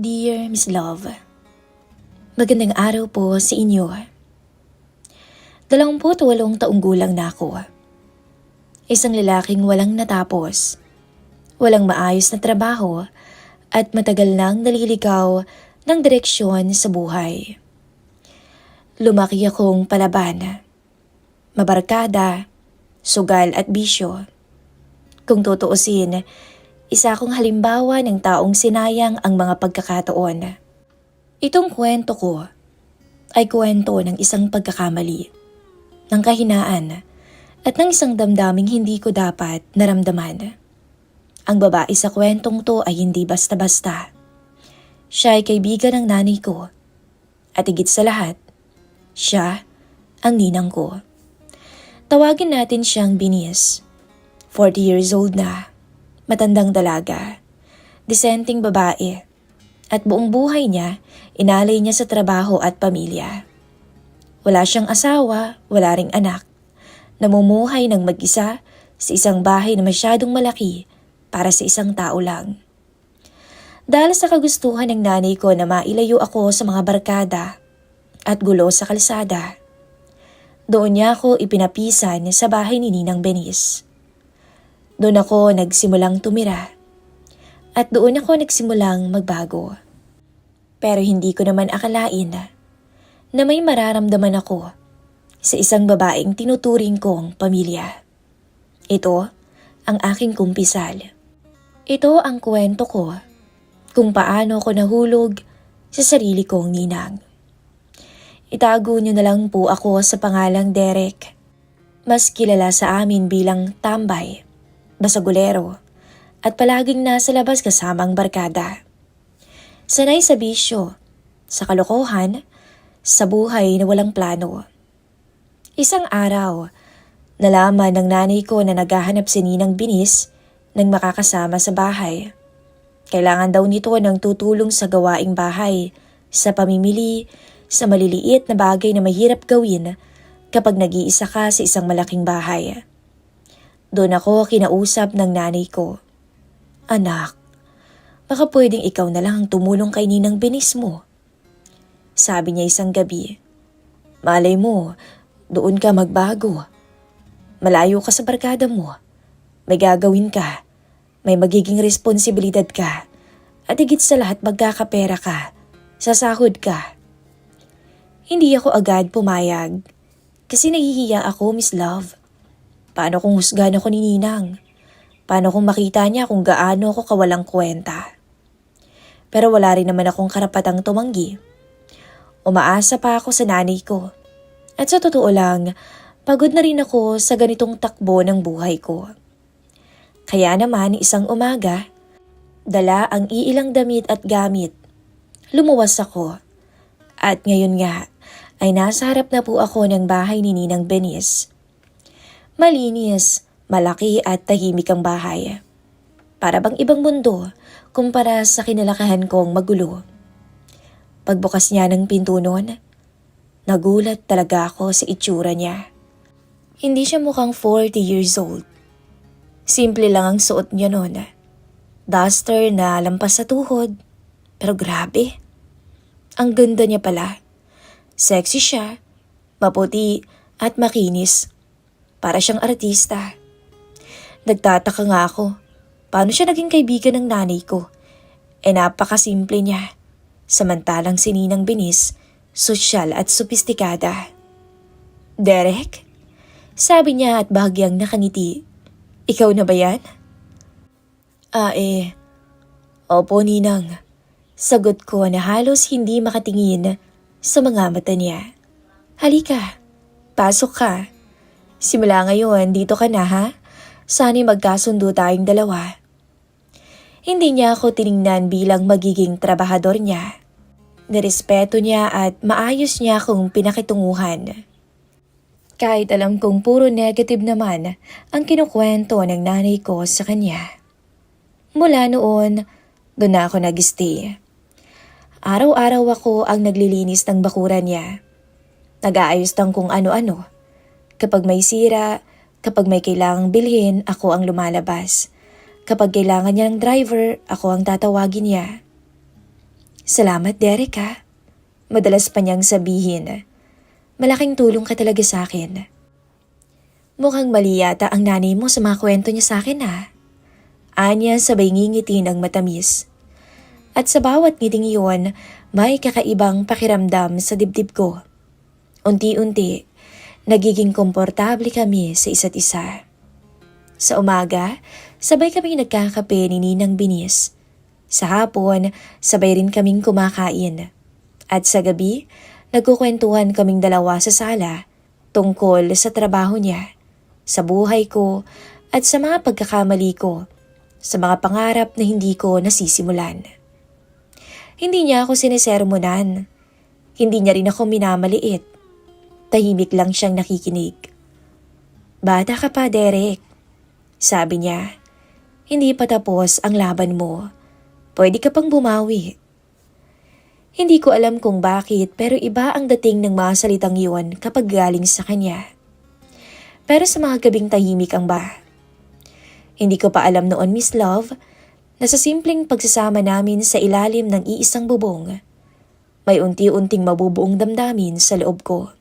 Dear Miss Love, magandang araw po sa inyo. 28 taong gulang na ako. Isang lalaking walang natapos, walang maayos na trabaho at matagal nang naliligaw ng direksyon sa buhay. Lumaki akong palaban, mabarkada, sugal at bisyo. Kung tutuusin, isa akong halimbawa ng taong sinayang ang mga pagkakataon. Itong kwento ko ay kwento ng isang pagkakamali, ng kahinaan at ng isang damdaming hindi ko dapat naramdaman. Ang babae sa kwentong to ay hindi basta-basta. Siya ay kaibigan ng nanay ko at higit sa lahat, siya ang ninang ko. Tawagin natin siyang Binis. 40 years old na, matandang dalaga, disenteng babae, at buong buhay niya inalay niya sa trabaho at pamilya. Wala siyang asawa, wala ring anak. Namumuhay ng mag-isa sa isang bahay na masyadong malaki para sa isang tao lang. Dahil sa kagustuhan ng nanay ko na mailayo ako sa mga barkada at gulo sa kalsada, doon niya ako ipinapisan sa bahay ni Ninang Benis. Doon ako nagsimulang tumira at doon ako nagsimulang magbago. Pero hindi ko naman akalain na may mararamdaman ako sa isang babaeng tinuturing kong pamilya. Ito ang aking kumpisal. Ito ang kwento ko kung paano ako nahulog sa sarili kong ninang. Itago niyo na lang po ako sa pangalang Derek. Mas kilala sa amin bilang tambay, basagulero, at palaging nasa labas kasamang barkada. Sanay sa bisyo, sa kalokohan, sa buhay na walang plano. Isang araw, nalaman ng nanay ko na naghahanap si Ninang Binis ng makakasama sa bahay. Kailangan daw nito ng tutulong sa gawaing bahay, sa pamimili, sa maliliit na bagay na mahirap gawin kapag nag-iisa ka sa isang malaking bahay. Doon ako kinausap ng nanay ko. Anak, baka pwedeng ikaw na lang ang tumulong kay Ninang Binis mo. Sabi niya isang gabi. Malay mo, doon ka magbago. Malayo ka sa barkada mo. May gagawin ka. May magiging responsibilidad ka. At higit sa lahat magkakapera ka. Sasahod ka. Hindi ako agad pumayag. Kasi nahihiya ako, Miss Love. Paano kung husgahan ako ni Ninang? Paano kung makita niya kung gaano ako kawalang kwenta? Pero wala rin naman akong karapatang tumanggi. Umaasa pa ako sa nanay ko. At sa totoo lang, pagod na rin ako sa ganitong takbo ng buhay ko. Kaya naman isang umaga, dala ang iilang damit at gamit. Lumuwas ako. At ngayon nga, ay nasa harap na po ako ng bahay ni Ninang Benis. Malinis, malaki at tahimik ang bahay. Para bang ibang mundo kumpara sa kinalakahan kong magulo. Pagbukas niya ng pinto noon, nagulat talaga ako sa itsura niya. Hindi siya mukhang 40 years old. Simple lang ang suot niya noon. Duster na lampas sa tuhod. Pero grabe, ang ganda niya pala. Sexy siya, maputi at makinis. Para siyang artista. Nagtataka nga ako, paano siya naging kaibigan ng nanay ko? Napakasimple niya. Samantalang si Ninang Binis, sosyal at sopistikada. Derek? Sabi niya at bahagyang nakangiti. Ikaw na ba yan? Opo Ninang. Sagot ko na halos hindi makatingin sa mga mata niya. Halika, pasok ka. Simula ngayon, dito ka na ha? Sana'y magkasundo tayong dalawa. Hindi niya ako tiningnan bilang magiging trabahador niya. Nirespeto niya at maayos niya akong pinakitunguhan. Kahit alam kong puro negative naman ang kinukwento ng nanay ko sa kanya. Mula noon, doon na ako nag-stay. Araw-araw ako ang naglilinis ng bakuran niya. Nag-aayos ng kung ano-ano. Kapag may sira, kapag may kailangang bilhin, ako ang lumalabas. Kapag kailangan niya ng driver, ako ang tatawagin niya. Salamat, Derek ha. Madalas pa niyang sabihin, malaking tulong ka talaga sa akin. Mukhang mali yata ang nanay mo sa mga kwento niya sa akin ha. Anya sabay ngingiti ng matamis. At sa bawat ngiting iyon, may kakaibang pakiramdam sa dibdib ko. Unti-unti, nagiging komportable kami sa isa't isa. Sa umaga, sabay kami nagkakape ni Ninang Binis. Sa hapon, sabay rin kaming kumakain. At sa gabi, nagkukwentuhan kaming dalawa sa sala tungkol sa trabaho niya, sa buhay ko, at sa mga pagkakamali ko, sa mga pangarap na hindi ko nasisimulan. Hindi niya ako sinisermonan. Hindi niya rin ako minamaliit. Tahimik lang siyang nakikinig. Bata ka pa, Derek. Sabi niya, hindi pa tapos ang laban mo. Pwede ka pang bumawi. Hindi ko alam kung bakit pero iba ang dating ng mga salitang iyon kapag galing sa kanya. Pero sa mga gabing tahimik ang ba. Hindi ko pa alam noon, Miss Love, na sa simpleng pagsasama namin sa ilalim ng iisang bubong, may unti-unting mabubuong damdamin sa loob ko.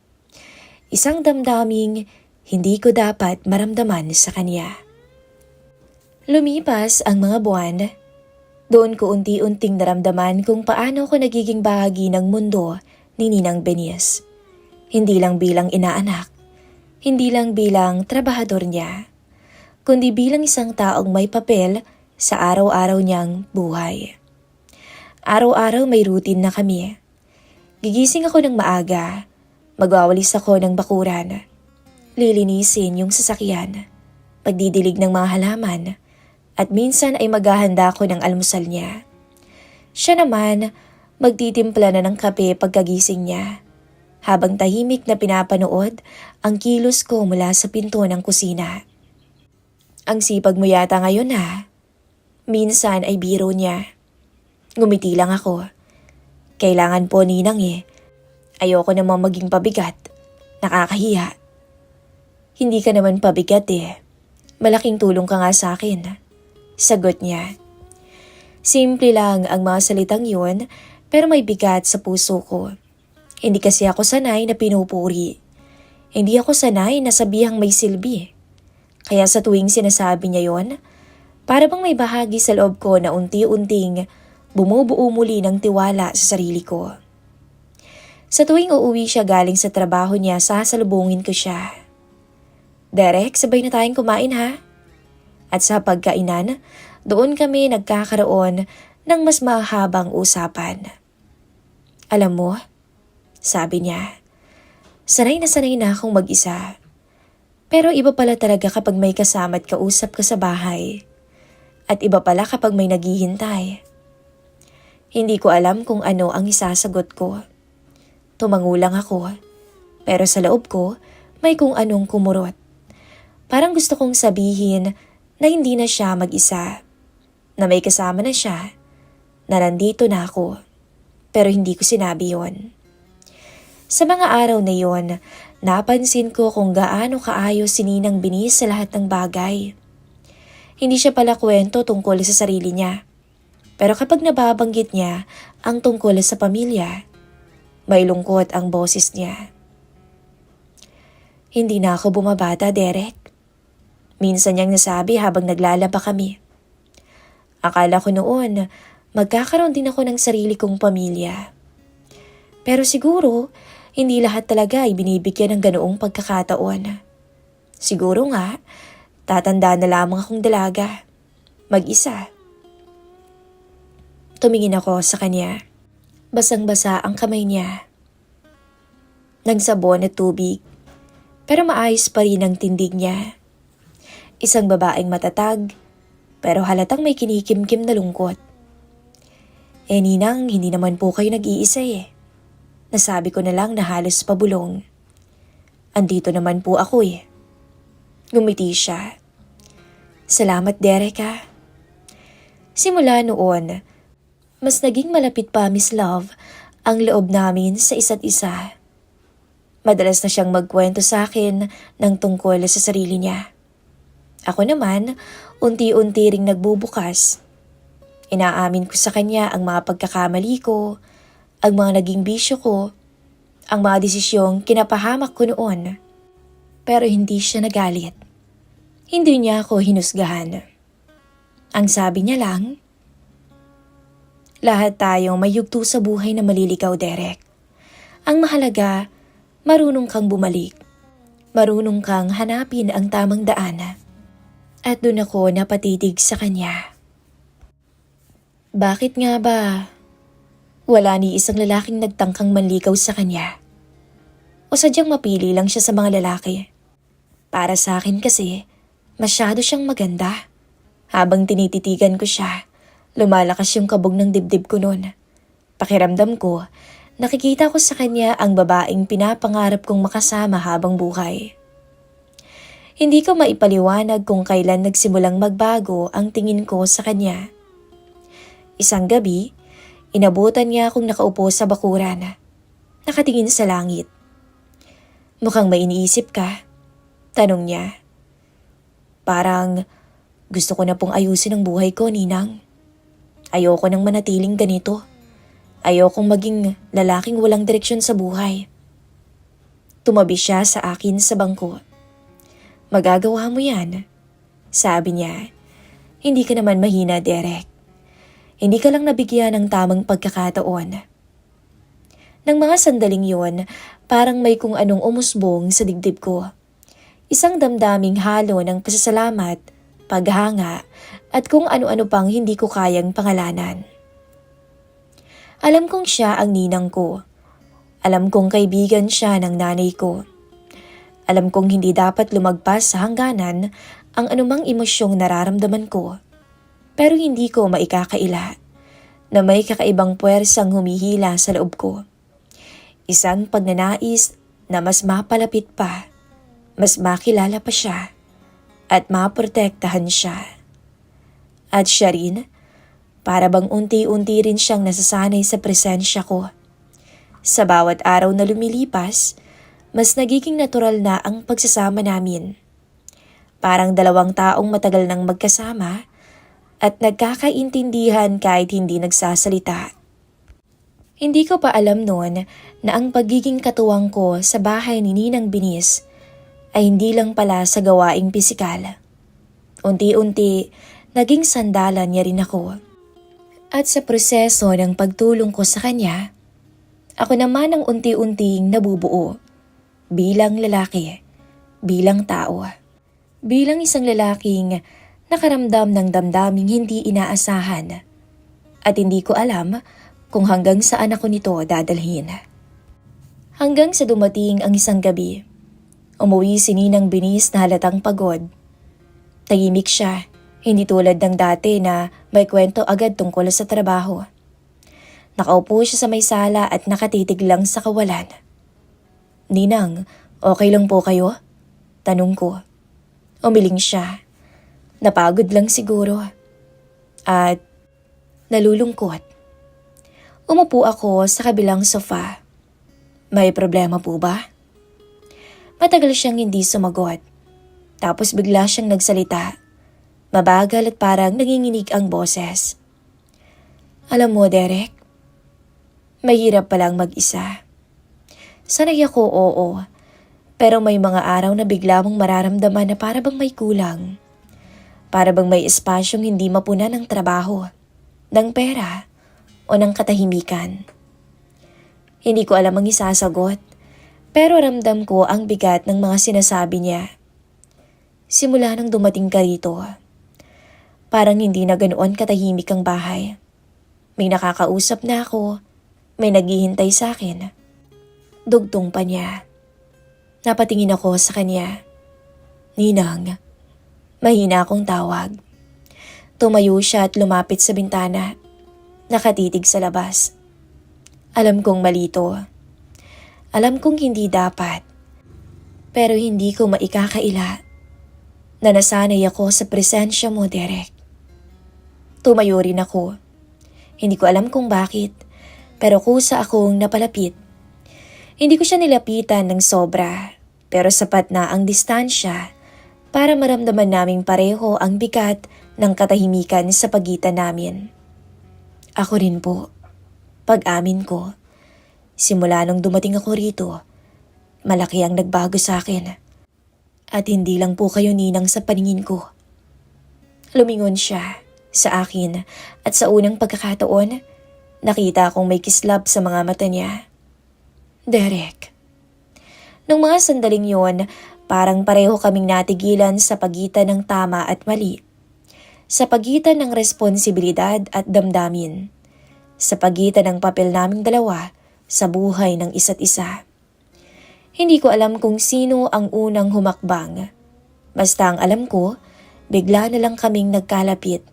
Isang damdaming hindi ko dapat maramdaman sa kanya. Lumipas ang mga buwan. Doon ko unti-unting naramdaman kung paano ko nagiging bahagi ng mundo ni Ninang Benies. Hindi lang bilang inaanak, hindi lang bilang trabahador niya, kundi bilang isang taong may papel sa araw-araw niyang buhay. Araw-araw may routine na kami. Gigising ako ng maaga, magwawalis ako ng bakuran, lilinisin yung sasakyan, pagdidilig ng mga halaman, at minsan ay maghahanda ako ng almusal niya. Siya naman, magtitimpla na ng kape pagkagising niya, habang tahimik na pinapanood ang kilos ko mula sa pinto ng kusina. Ang sipag mo yata ngayon ha. Minsan ay biro niya. Ngumiti lang ako. Kailangan po ninang eh. Ayoko namang maging pabigat. Nakakahiya. Hindi ka naman pabigat eh. Malaking tulong ka nga sa akin. Sagot niya. Simple lang ang mga salitang yun, pero may bigat sa puso ko. Hindi kasi ako sanay na pinupuri. Hindi ako sanay na sabihang may silbi. Kaya sa tuwing sinasabi niya yon, para bang may bahagi sa loob ko na unti-unting bumubuo muli ng tiwala sa sarili ko. Sa tuwing uuwi siya galing sa trabaho niya, sasalubungin ko siya. Derek, sabay na tayong kumain ha? At sa pagkainan, doon kami nagkakaroon ng mas mahabang usapan. Alam mo, sabi niya, sanay na akong mag-isa. Pero iba pala talaga kapag may kasama at kausap ka sa bahay. At iba pala kapag may naghihintay. Hindi ko alam kung ano ang isasagot ko. Tumangulang ako, pero sa loob ko may kung anong kumurot. Parang gusto kong sabihin na hindi na siya mag-isa, na may kasama na siya, na nandito na ako, pero hindi ko sinabi yon. Sa mga araw na yon, napansin ko kung gaano kaayos si Ninang Binis sa lahat ng bagay. Hindi siya pala kwento tungkol sa sarili niya, pero kapag nababanggit niya ang tungkol sa pamilya, may lungkot ang boses niya. Hindi na ako bumabata, Derek. Minsan niyang nasabi habang naglalaba kami. Akala ko noon, magkakaroon din ako ng sarili kong pamilya. Pero siguro, hindi lahat talaga ay binibigyan ng ganoong pagkakataon. Siguro nga, tatanda na lamang akong dalaga. Mag-isa. Tumingin ako sa kanya. Basang-basa ang kamay niya. Nagsabon at tubig, pero maayos pa rin ang tindig niya. Isang babaeng matatag, pero halatang may kinikimkim na lungkot. Ninang, hindi naman po kayo nag-iisa eh. Nasabi ko na lang na halos pabulong. Andito naman po ako eh. Ngumiti siya. Salamat, Derek ha. Simula noon, mas naging malapit pa, Miss Love, ang loob namin sa isa't isa. Madalas na siyang magkwento sa akin ng tungkol sa sarili niya. Ako naman, unti-unti ring nagbubukas. Inaamin ko sa kanya ang mga pagkakamali ko, ang mga naging bisyo ko, ang mga desisyong kinapahamak ko noon. Pero hindi siya nagalit. Hindi niya ako hinusgahan. Ang sabi niya lang, lahat tayong may yugto sa buhay na maliligaw, Derek. Ang mahalaga, marunong kang bumalik. Marunong kang hanapin ang tamang daan. At doon ako napatitig sa kanya. Bakit nga ba? Wala ni isang lalaking nagtangkang manligaw sa kanya. O sadyang mapili lang siya sa mga lalaki. Para sa akin kasi, masyado siyang maganda. Habang tinititigan ko siya, lumalakas yung kabog ng dibdib ko noon. Pakiramdam ko, nakikita ko sa kanya ang babaeng pinapangarap kong makasama habang buhay. Hindi ko maipaliwanag kung kailan nagsimulang magbago ang tingin ko sa kanya. Isang gabi, inabutan niya akong nakaupo sa bakuran, nakatingin sa langit. Mukhang may iniisip ka, tanong niya. Parang gusto ko na pong ayusin ang buhay ko, Ninang. Ayoko nang manatiling ganito. Ayokong maging lalaking walang direksyon sa buhay. Tumabi siya sa akin sa bangko. Magagawa mo yan, sabi niya. Hindi ka naman mahina, Derek. Hindi ka lang nabigyan ng tamang pagkakataon. Nang mga sandaling yun, parang may kung anong umusbong sa dibdib ko. Isang damdaming halo ng pasasalamat, paghanga, at kung ano-ano pang hindi ko kayang pangalanan. Alam kong siya ang ninang ko. Alam kong kaibigan siya ng nanay ko. Alam kong hindi dapat lumagpas sa hangganan ang anumang emosyong nararamdaman ko. Pero hindi ko maikakaila na may kakaibang puwersang humihila sa loob ko. Isang pagnanais na mas mapalapit pa, mas makilala pa siya, at maprotektahan siya. At siya rin, para bang unti-unti rin siyang nasasanay sa presensya ko. Sa bawat araw na lumilipas, mas nagiging natural na ang pagsasama namin. Parang dalawang taong matagal nang magkasama at nagkakaintindihan kahit hindi nagsasalita. Hindi ko pa alam noon na ang pagiging katuwang ko sa bahay ni Ninang Binis ay hindi lang pala sa gawaing pisikal. Unti-unti, naging sandalan niya rin ako. At sa proseso ng pagtulong ko sa kanya, ako naman ang unti-unting nabubuo bilang lalaki, bilang tao, bilang isang lalaking nakaramdam ng damdaming hindi inaasahan at hindi ko alam kung hanggang saan ako nito dadalhin. Hanggang sa dumating ang isang gabi, umuwi si Ninang Binis na halatang pagod. Tahimik siya, hindi tulad ng dati na may kwento agad tungkol sa trabaho. Nakaupo siya sa may sala at nakatitig lang sa kawalan. Ninang, okay lang po kayo? Tanong ko. Umiling siya. Napagod lang siguro. At nalulungkot. Umupo ako sa kabilang sofa. May problema po ba? Matagal siyang hindi sumagot. Tapos bigla siyang nagsalita. Mabagal at parang nanginginig ang boses. Alam mo, Derek, mahirap palang mag-isa. Sanay ako, oo. Pero may mga araw na bigla mong mararamdaman na para bang may kulang. Para bang may espasyong hindi mapunan ng trabaho, ng pera, o ng katahimikan. Hindi ko alam ang isasagot, pero ramdam ko ang bigat ng mga sinasabi niya. Simula nang dumating ka rito, parang hindi na ganoon katahimik ang bahay. May nakakausap na ako, may naghihintay sa akin. Dugtong pa niya. Napatingin ako sa kanya. Ninang, mahina akong tawag. Tumayo siya at lumapit sa bintana. Nakatitig sa labas. Alam kong malito. Alam kong hindi dapat. Pero hindi ko maikakaila na nasanay ako sa presensya mo, Derek. Tumayo rin ako. Hindi ko alam kung bakit, pero kusa akong napalapit. Hindi ko siya nilapitan ng sobra, pero sapat na ang distansya para maramdaman naming pareho ang bigat ng katahimikan sa pagitan namin. Ako rin po. Pag-amin ko, simula nung dumating ako rito, malaki ang nagbago sa akin. At hindi lang po kayo ninang sa paningin ko. Lumingon siya sa akin at sa unang pagkakataon, nakita akong may kislap sa mga mata niya. Derek. Nung mga sandaling yon, parang pareho kaming natigilan sa pagitan ng tama at mali. Sa pagitan ng responsibilidad at damdamin. Sa pagitan ng papel naming dalawa sa buhay ng isa't isa. Hindi ko alam kung sino ang unang humakbang. Basta ang alam ko, bigla na lang kaming nagkalapit.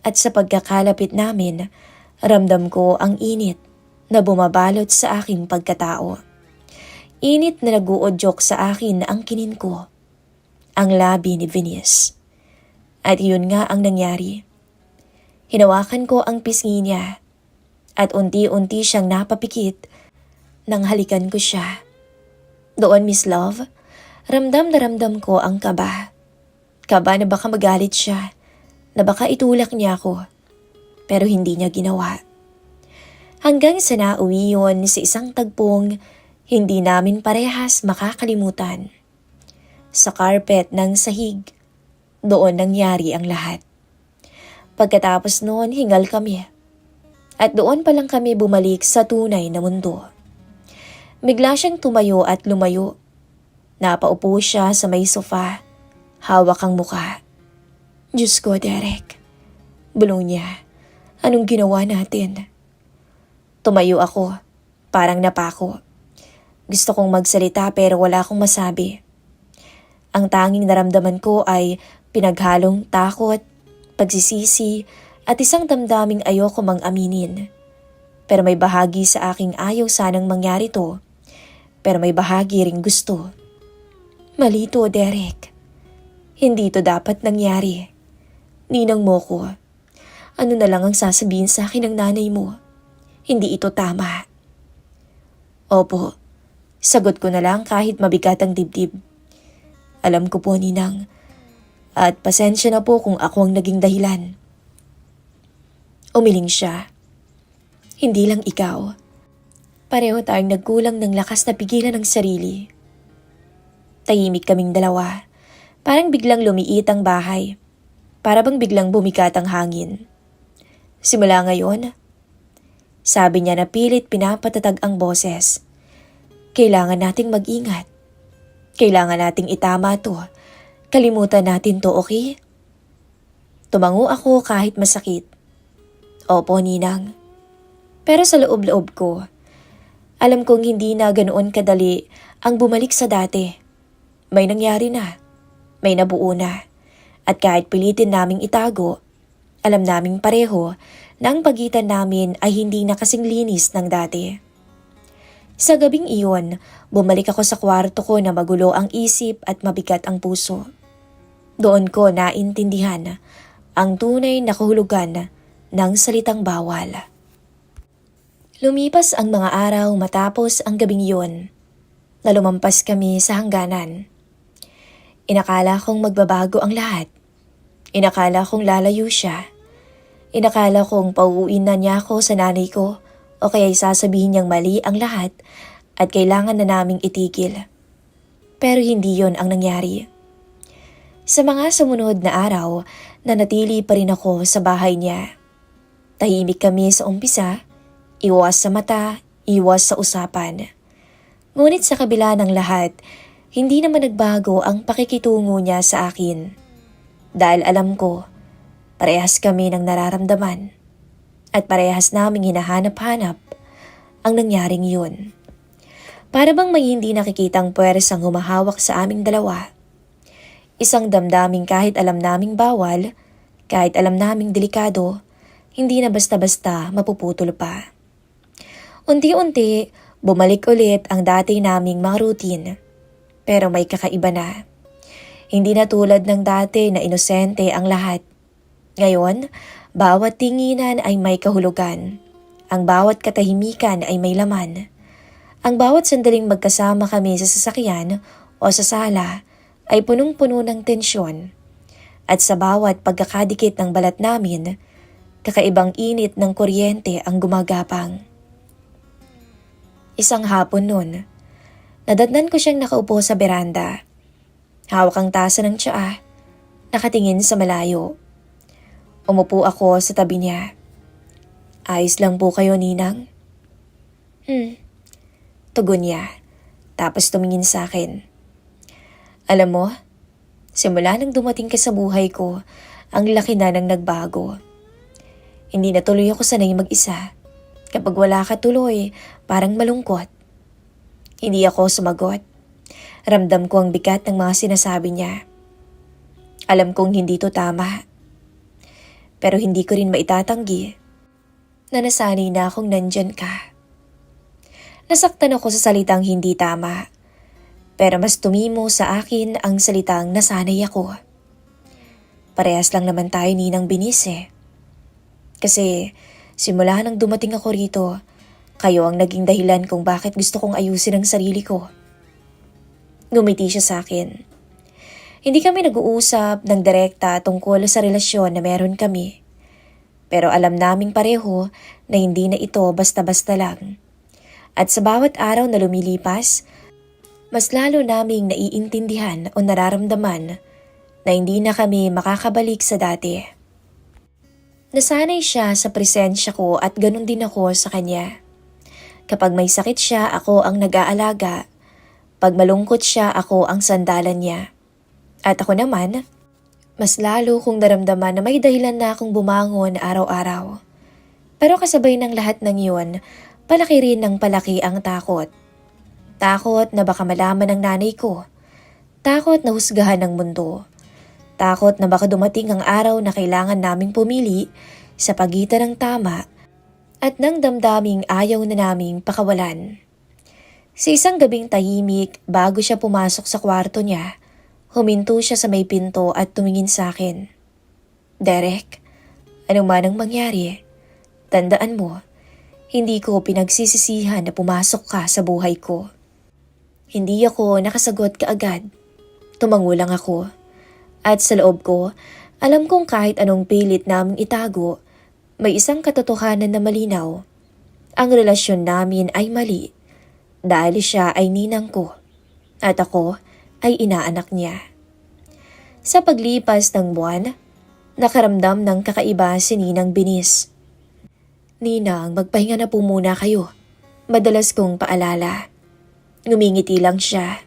At sa pagkakalapit namin, ramdam ko ang init na bumabalot sa aking pagkatao. Init na nag-uudyok sa akin ang kinin ko. Ang labi ni Venus. At yun nga ang nangyari. Hinawakan ko ang pisngi niya at unti-unti siyang napapikit nang halikan ko siya. Doon, Miss Love, ramdam na ramdam ko ang kaba. Kaba na baka magalit siya, na baka itulak niya ako. Pero hindi niya ginawa. Hanggang sa nauwi yun sa isang tagpong hindi namin parehas makakalimutan. Sa carpet ng sahig, doon nangyari ang lahat. Pagkatapos noon, hingal kami. At doon pa lang kami bumalik sa tunay na mundo. Bigla siyang tumayo at lumayo. Napaupo siya sa may sofa. Hawak ang muka. Diyos ko, Derek. Bulong niya. Anong ginawa natin? Tumayo ako. Parang napako. Gusto kong magsalita pero wala akong masabi. Ang tanging naramdaman ko ay pinaghalong takot, pagsisisi, at isang damdaming ayoko mang aminin. Pero may bahagi sa aking ayaw sanang mangyari to. Pero may bahagi ring gusto. Mali to, Derek. Hindi to dapat nangyari. Ninang mo ko. Ano na lang ang sasabihin sa akin ng nanay mo? Hindi ito tama. Opo, sagot ko na lang kahit mabigat ang dibdib. Alam ko po, Ninang. At pasensya na po kung ako ang naging dahilan. Umiling siya. Hindi lang ikaw. Pareho tayong nagkulang ng lakas na pigilan ng sarili. Tahimik kaming dalawa. Parang biglang lumiit ang bahay. Para bang biglang bumigat ang hangin. Simula ngayon, sabi niya na pilit pinapatatag ang boses. Kailangan nating mag-ingat. Kailangan nating itama to. Kalimutan natin to, okay? Tumango ako kahit masakit. Opo, Ninang. Pero sa loob-loob ko, alam kong hindi na ganoon kadali ang bumalik sa dati. May nangyari na. May nabuo na. At kahit pilitin naming itago, alam naming pareho na ang pagitan namin ay hindi na kasing linis ng dati. Sa gabing iyon, bumalik ako sa kwarto ko na magulo ang isip at mabigat ang puso. Doon ko naintindihan ang tunay na kahulugan ng salitang bawal. Lumipas ang mga araw matapos ang gabing iyon na lumampas kami sa hangganan. Inakala kong magbabago ang lahat. Inakala kong lalayo siya. Inakala kong pauuin na niya ako sa nanay ko o kaya'y sasabihin niyang mali ang lahat at kailangan na naming itigil. Pero hindi yon ang nangyari. Sa mga sumunod na araw, nanatili pa rin ako sa bahay niya. Tahimik kami sa umpisa, iwas sa mata, iwas sa usapan. Ngunit sa kabila ng lahat, hindi naman nagbago ang pakikitungo niya sa akin. Dahil alam ko, parehas kami ng nararamdaman at parehas naming hinahanap-hanap ang nangyaring yun. Para bang may hindi nakikitang puwersang humahawak sa aming dalawa. Isang damdaming kahit alam naming bawal, kahit alam naming delikado, hindi na basta-basta mapuputol pa. Unti-unti, bumalik ulit ang dati naming mga routine. Pero may kakaiba na. Hindi na tulad ng dati na inosente ang lahat. Ngayon, bawat tinginan ay may kahulugan. Ang bawat katahimikan ay may laman. Ang bawat sandaling magkasama kami sa sasakyan o sa sala ay punong-puno ng tensyon. At sa bawat pagkakadikit ng balat namin, Kakaibang init ng kuryente ang gumagapang. Isang hapon nun, nadatnan ko siyang nakaupo sa beranda. Hawak ang tasa ng tsaa, nakatingin sa malayo. Umupo ako sa tabi niya. Ayos lang po kayo, Ninang? Tugon niya, tapos tumingin sa akin. Alam mo, simula nang dumating ka sa buhay ko, ang laki na nang nagbago. Hindi na tuloy ako sanay mag-isa. Kapag wala ka tuloy, parang malungkot. Hindi ako sumagot. Ramdam ko ang bigat ng mga sinasabi niya. Alam kong hindi to tama. Pero hindi ko rin maitatanggi na nasanay na akong nandyan ka. Nasaktan ako sa salitang hindi tama. Pero mas tumimo sa akin ang salitang nasanay ako. Parehas lang naman tayo Ninang Binis eh. Kasi simula nang dumating ako rito, kayo ang naging dahilan kung bakit gusto kong ayusin ang sarili ko. Ngumiti siya sa akin. Hindi kami nag-uusap ng direkta tungkol sa relasyon na meron kami. Pero alam naming pareho na hindi na ito basta-basta lang. At sa bawat araw na lumilipas, mas lalo naming naiintindihan o nararamdaman na hindi na kami makakabalik sa dati. Nasanay siya sa presensya ko at ganun din ako sa kanya. Kapag may sakit siya, ako ang nag-aalaga. Pag malungkot siya, ako ang sandalan niya. At ako naman, mas lalo kong naramdaman na may dahilan na akong bumangon araw-araw. Pero kasabay ng lahat ng iyon, palaki rin ng palaki ang takot. Takot na baka malaman ng nanay ko. Takot na husgahan ng mundo. Takot na baka dumating ang araw na kailangan naming pumili sa pagitan ng tama at ng damdaming ayaw na naming pakawalan. Sa isang gabing tahimik bago siya pumasok sa kwarto niya, huminto siya sa may pinto at tumingin sa akin. Derek, ano man ang mangyari, tandaan mo, hindi ko pinagsisisihan na pumasok ka sa buhay ko. Hindi ako nakasagot kaagad. Tumango lang ako. At sa loob ko, alam kong kahit anong pilit naming itago, may isang katotohanan na malinaw. Ang relasyon namin ay mali dahil siya ay ninang ko at ako ay inaanak niya. Sa paglipas ng buwan, nakaramdam ng kakaiba si Ninang Binis. Ninang, magpahinga na po muna kayo. Madalas kong paalala. Ngumingiti lang siya.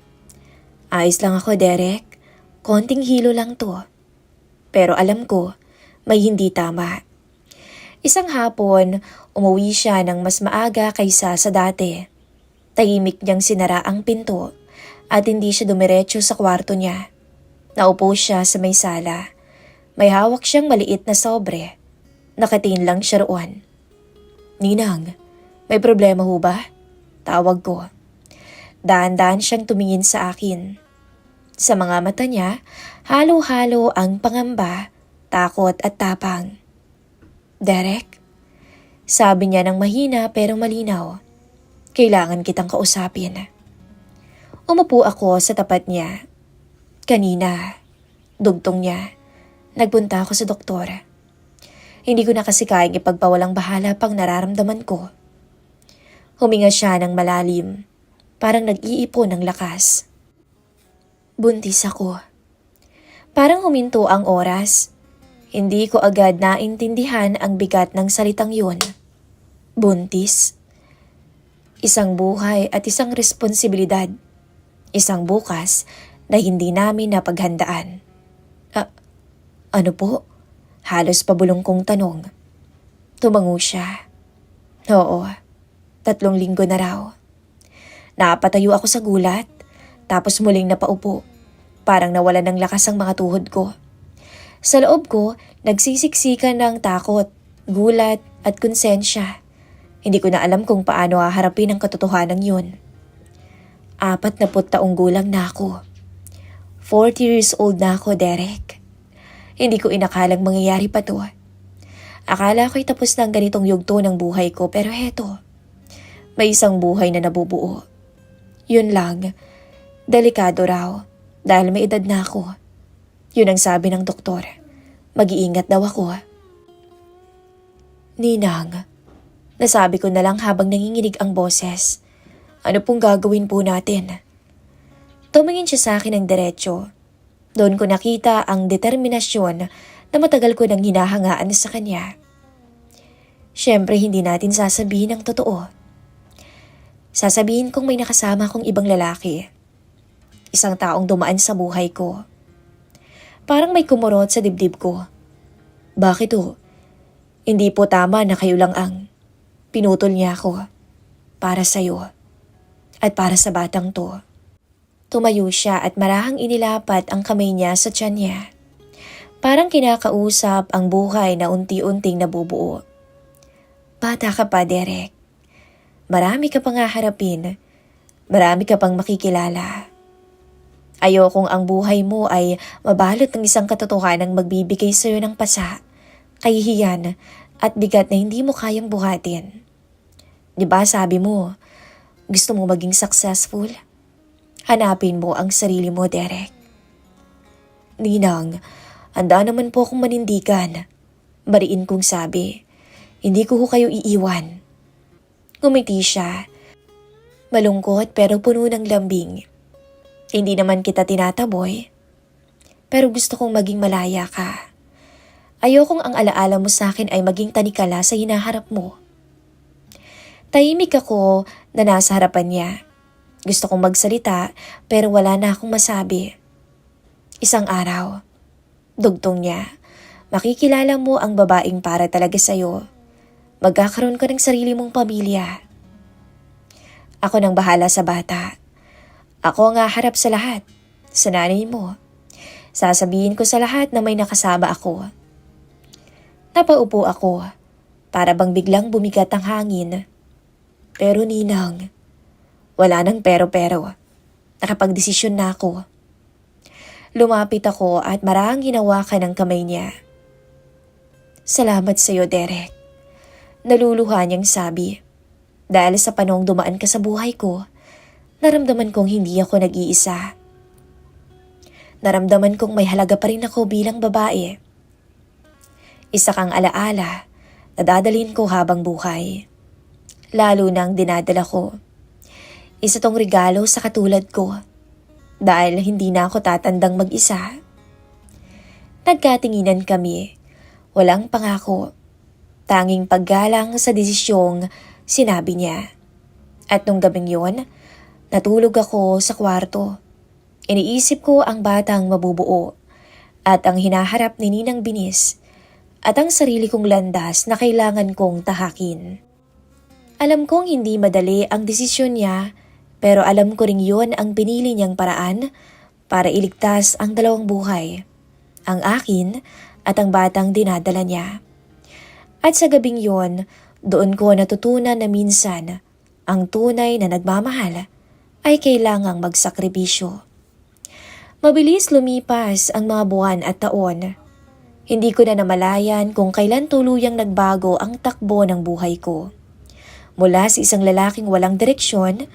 Ayos lang ako, Derek. Konting hilo lang to. Pero alam ko, may hindi tama. Isang hapon, umuwi siya ng mas maaga kaysa sa dati. Tahimik niyang sinara ang pinto at hindi siya dumiretso sa kwarto niya. Naupo siya sa may sala. May hawak siyang maliit na sobre. Nakatingin lang siya roon. Ninang, may problema ho ba? Tawag ko. Daan-daan siyang tumingin sa akin. Sa mga mata niya, halo-halo ang pangamba, takot at tapang. Derek, sabi niya ng mahina pero malinaw, kailangan kitang kausapin. Umupo ako sa tapat niya. Kanina, dugtong niya, nagpunta ako sa doktor. Hindi ko na kasi kayang ipagpawalang bahala pang nararamdaman ko. Huminga siya ng malalim. Parang nag-iipon ng lakas. Buntis ako. Parang huminto ang oras. Hindi ko agad naintindihan ang bigat ng salitang yun. Buntis. Isang buhay at isang responsibilidad. Isang bukas na hindi namin napaghandaan. Ano po? Halos pabulong kong tanong. Tumango siya. Oo, 3 linggo na raw. Napatayo ako sa gulat, tapos muling napaupo. Parang nawalan ng lakas ang mga tuhod ko. Sa loob ko, nagsisiksikan ng takot, gulat at konsensya. Hindi ko na alam kung paano haharapin ang katotohanan yun. 40 taong gulang na ako. 40 years old na ako, Derek. Hindi ko inakalang mangyayari pa to. Akala ko'y tapos na ang ganitong yugto ng buhay ko pero heto. May isang buhay na nabubuo. Yun lang, delikado raw dahil may edad na ako. Yun ang sabi ng doktor. Mag-iingat daw ako. Ninang, nasabi ko na lang habang nanginginig ang boses. Ano pong gagawin po natin? Tumingin siya sa akin ng diretsyo. Doon ko nakita ang determinasyon na matagal ko nang hinahangaan sa kanya. Siyempre hindi natin sasabihin ang totoo. Sasabihin kong may nakasama kong ibang lalaki. Isang taong dumaan sa buhay ko. Parang may kumurot sa dibdib ko. Bakit ho? Hindi po tama na kayo lang ang pinutol niya ako. Para sa'yo. At para sa batang to. Tumayo siya at marahang inilapat ang kamay niya sa tiyan niya. Parang kinakausap ang buhay na unti-unting nabubuo. Bata ka pa, Derek. Marami ka pang haharapin. Marami ka pang makikilala. Ayokong ang buhay mo ay mabalot ng isang katotohanang magbibigay sa'yo ng pasa, kahihiyan at bigat na hindi mo kayang buhatin. Diba sabi mo, gusto mo maging successful? Hanapin mo ang sarili mo, Derek. Ninang, handa naman po akong manindigan. Bariin kong sabi, hindi ko kayo iiwan. Ngumiti siya. Malungkot pero puno ng lambing. Hindi naman kita tinataboy. Pero gusto kong maging malaya ka. Ayokong ang alaala mo sa akin ay maging tanikala sa hinaharap mo. Tahimik ako na nasa harapan niya. Gusto kong magsalita pero wala na akong masabi. Isang araw, dugtong niya, makikilala mo ang babaeng para talaga sa'yo. Magkakaroon ka ng sarili mong pamilya. Ako nang bahala sa bata. Ako ang haharap sa lahat, sa nanay mo. Sasabihin ko sa lahat na may nakasama ako. Napaupo ako, para bang biglang bumigat ang hangin. Pero Ninang, wala nang pero-pero. Nakapagdesisyon na ako. Lumapit ako at marahang hinawakan ang kamay niya. Salamat sa iyo, Derek. Naluluha niyang sabi. Dahil sa panahong dumaan ka sa buhay ko, naramdaman kong hindi ako nag-iisa. Naramdaman kong may halaga pa rin ako bilang babae. Isa kang alaala na dadalhin ko habang buhay. Lalo nang dinadala ko. Isa tong regalo sa katulad ko. Dahil hindi na ako tatandang mag-isa. Nagkatinginan kami. Walang pangako. Tanging paggalang sa desisyong sinabi niya. At nung gabing yon, natulog ako sa kwarto. Iniisip ko ang batang mabubuo at ang hinaharap ni Ninang Binis at ang sarili kong landas na kailangan kong tahakin. Alam kong hindi madali ang desisyon niya pero alam ko ring yun ang pinili niyang paraan para iligtas ang dalawang buhay, ang akin at ang batang dinadala niya. At sa gabing yon, doon ko natutunan na minsan ang tunay na nagmamahal ay kailangang magsakripisyo. Mabilis lumipas ang mga buwan at taon. Hindi ko na namalayan kung kailan tuluyang nagbago ang takbo ng buhay ko. Mula sa isang lalaking walang direksyon,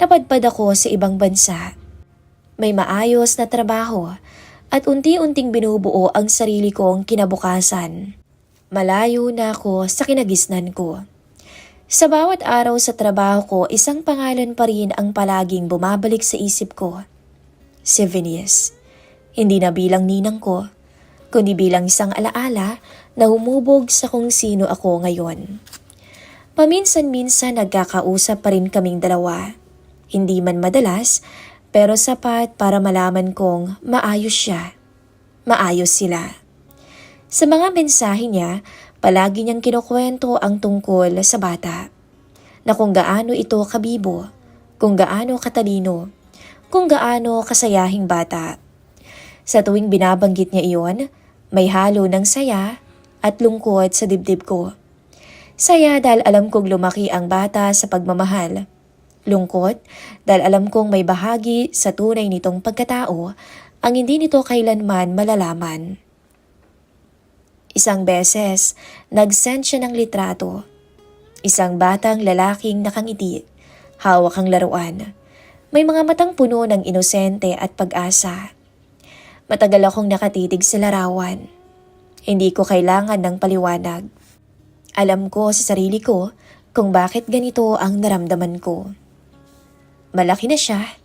napadpad ako sa ibang bansa. May maayos na trabaho at unti-unting binubuo ang sarili kong kinabukasan. Malayo na ako sa kinagisnan ko. Sa bawat araw sa trabaho ko, isang pangalan pa rin ang palaging bumabalik sa isip ko. Si Venus. Hindi na bilang ninang ko, kundi bilang isang alaala na humubog sa kung sino ako ngayon. Paminsan-minsan nagkakausap pa rin kaming dalawa. Hindi man madalas, pero sapat para malaman kong maayos siya. Maayos sila. Sa mga mensahe niya, palagi niyang kinukwento ang tungkol sa bata. Na kung gaano ito kabibo, kung gaano katalino, kung gaano kasayahing bata. Sa tuwing binabanggit niya iyon, may halo ng saya at lungkot sa dibdib ko. Saya dahil alam kong lumaki ang bata sa pagmamahal. Lungkot dahil alam kong may bahagi sa tunay nitong pagkatao ang hindi nito kailanman malalaman. Isang beses, nag-send siya ng litrato. Isang batang lalaking nakangiti, hawak ang laruan. May mga matang puno ng inosente at pag-asa. Matagal akong nakatitig sa larawan. Hindi ko kailangan ng paliwanag. Alam ko sa sarili ko kung bakit ganito ang naramdaman ko. Malaki na siya,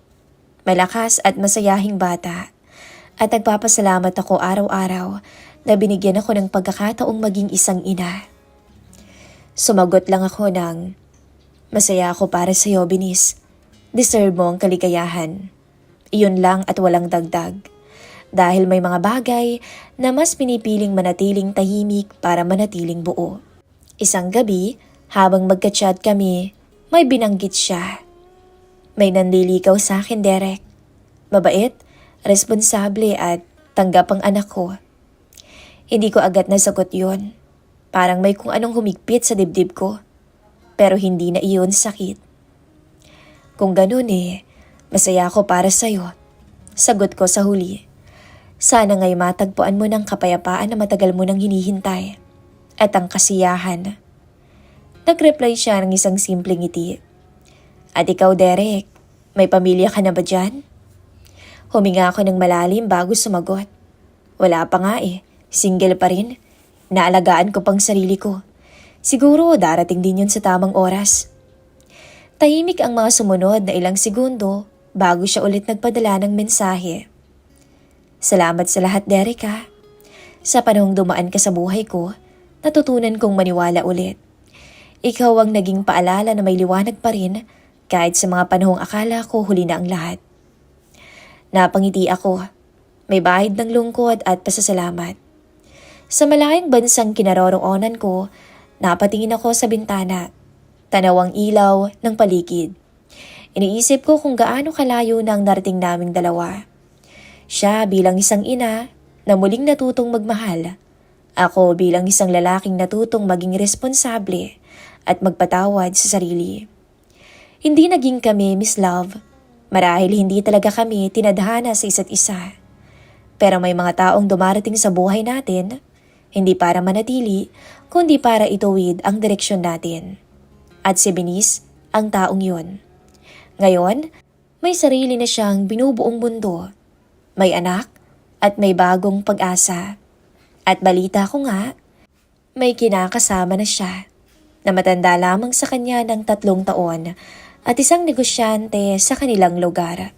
malakas at masayahing bata, at nagpapasalamat ako araw-araw na binigyan ako ng pagkakataong maging isang ina. Sumagot lang ako ng, masaya ako para sa'yo, Binis. Deserve mo ang kaligayahan. Iyon lang at walang dagdag. Dahil may mga bagay na mas pinipiling manatiling tahimik para manatiling buo. Isang gabi, habang magka-chat kami, may binanggit siya. May nandiligaw sa akin, Derek. Mabait, responsable at tanggap ang anak ko. Hindi ko agad nasagot yun. Parang may kung anong humigpit sa dibdib ko. Pero hindi na iyon sakit. Kung ganun masaya ako para sa'yo. Sagot ko sa huli. Sana nga'y matagpuan mo ng kapayapaan na matagal mo nang hinihintay. At ang kasiyahan. Nag-reply siya ng isang simpleng ngiti. At ikaw, Derek, may pamilya ka na ba dyan? Huminga ako ng malalim bago sumagot. Wala pa nga single pa rin. Naalagaan ko pang sarili ko. Siguro darating din yun sa tamang oras. Tahimik ang mga sumunod na ilang segundo bago siya ulit nagpadala ng mensahe. Salamat sa lahat, Derek ha. Sa panahong dumaan ka sa buhay ko, natutunan kong maniwala ulit. Ikaw ang naging paalala na may liwanag pa rin kahit sa mga panahong akala ko huli na ang lahat. Napangiti ako. May bahid ng lungkot at pasasalamat. Sa malaking bansang kinaroroonan ko, napatingin ako sa bintana. Tanaw ang ilaw ng paligid. Iniisip ko kung gaano kalayo na ang narating naming dalawa. Siya bilang isang ina na muling natutong magmahal. Ako bilang isang lalaking natutong maging responsable at magpatawad sa sarili. Hindi naging kami, Miss Love. Marahil hindi talaga kami tinadhana sa isa't isa. Pero may mga taong dumarating sa buhay natin, hindi para manatili, kundi para ituwid ang direksyon natin. At si Binis, ang taong yun. Ngayon, may sarili na siyang binubuong mundo. May anak at may bagong pag-asa. At balita ko nga, may kinakasama na siya na matanda lamang sa kanya ng 3 taon at isang negosyante sa kanilang lugar.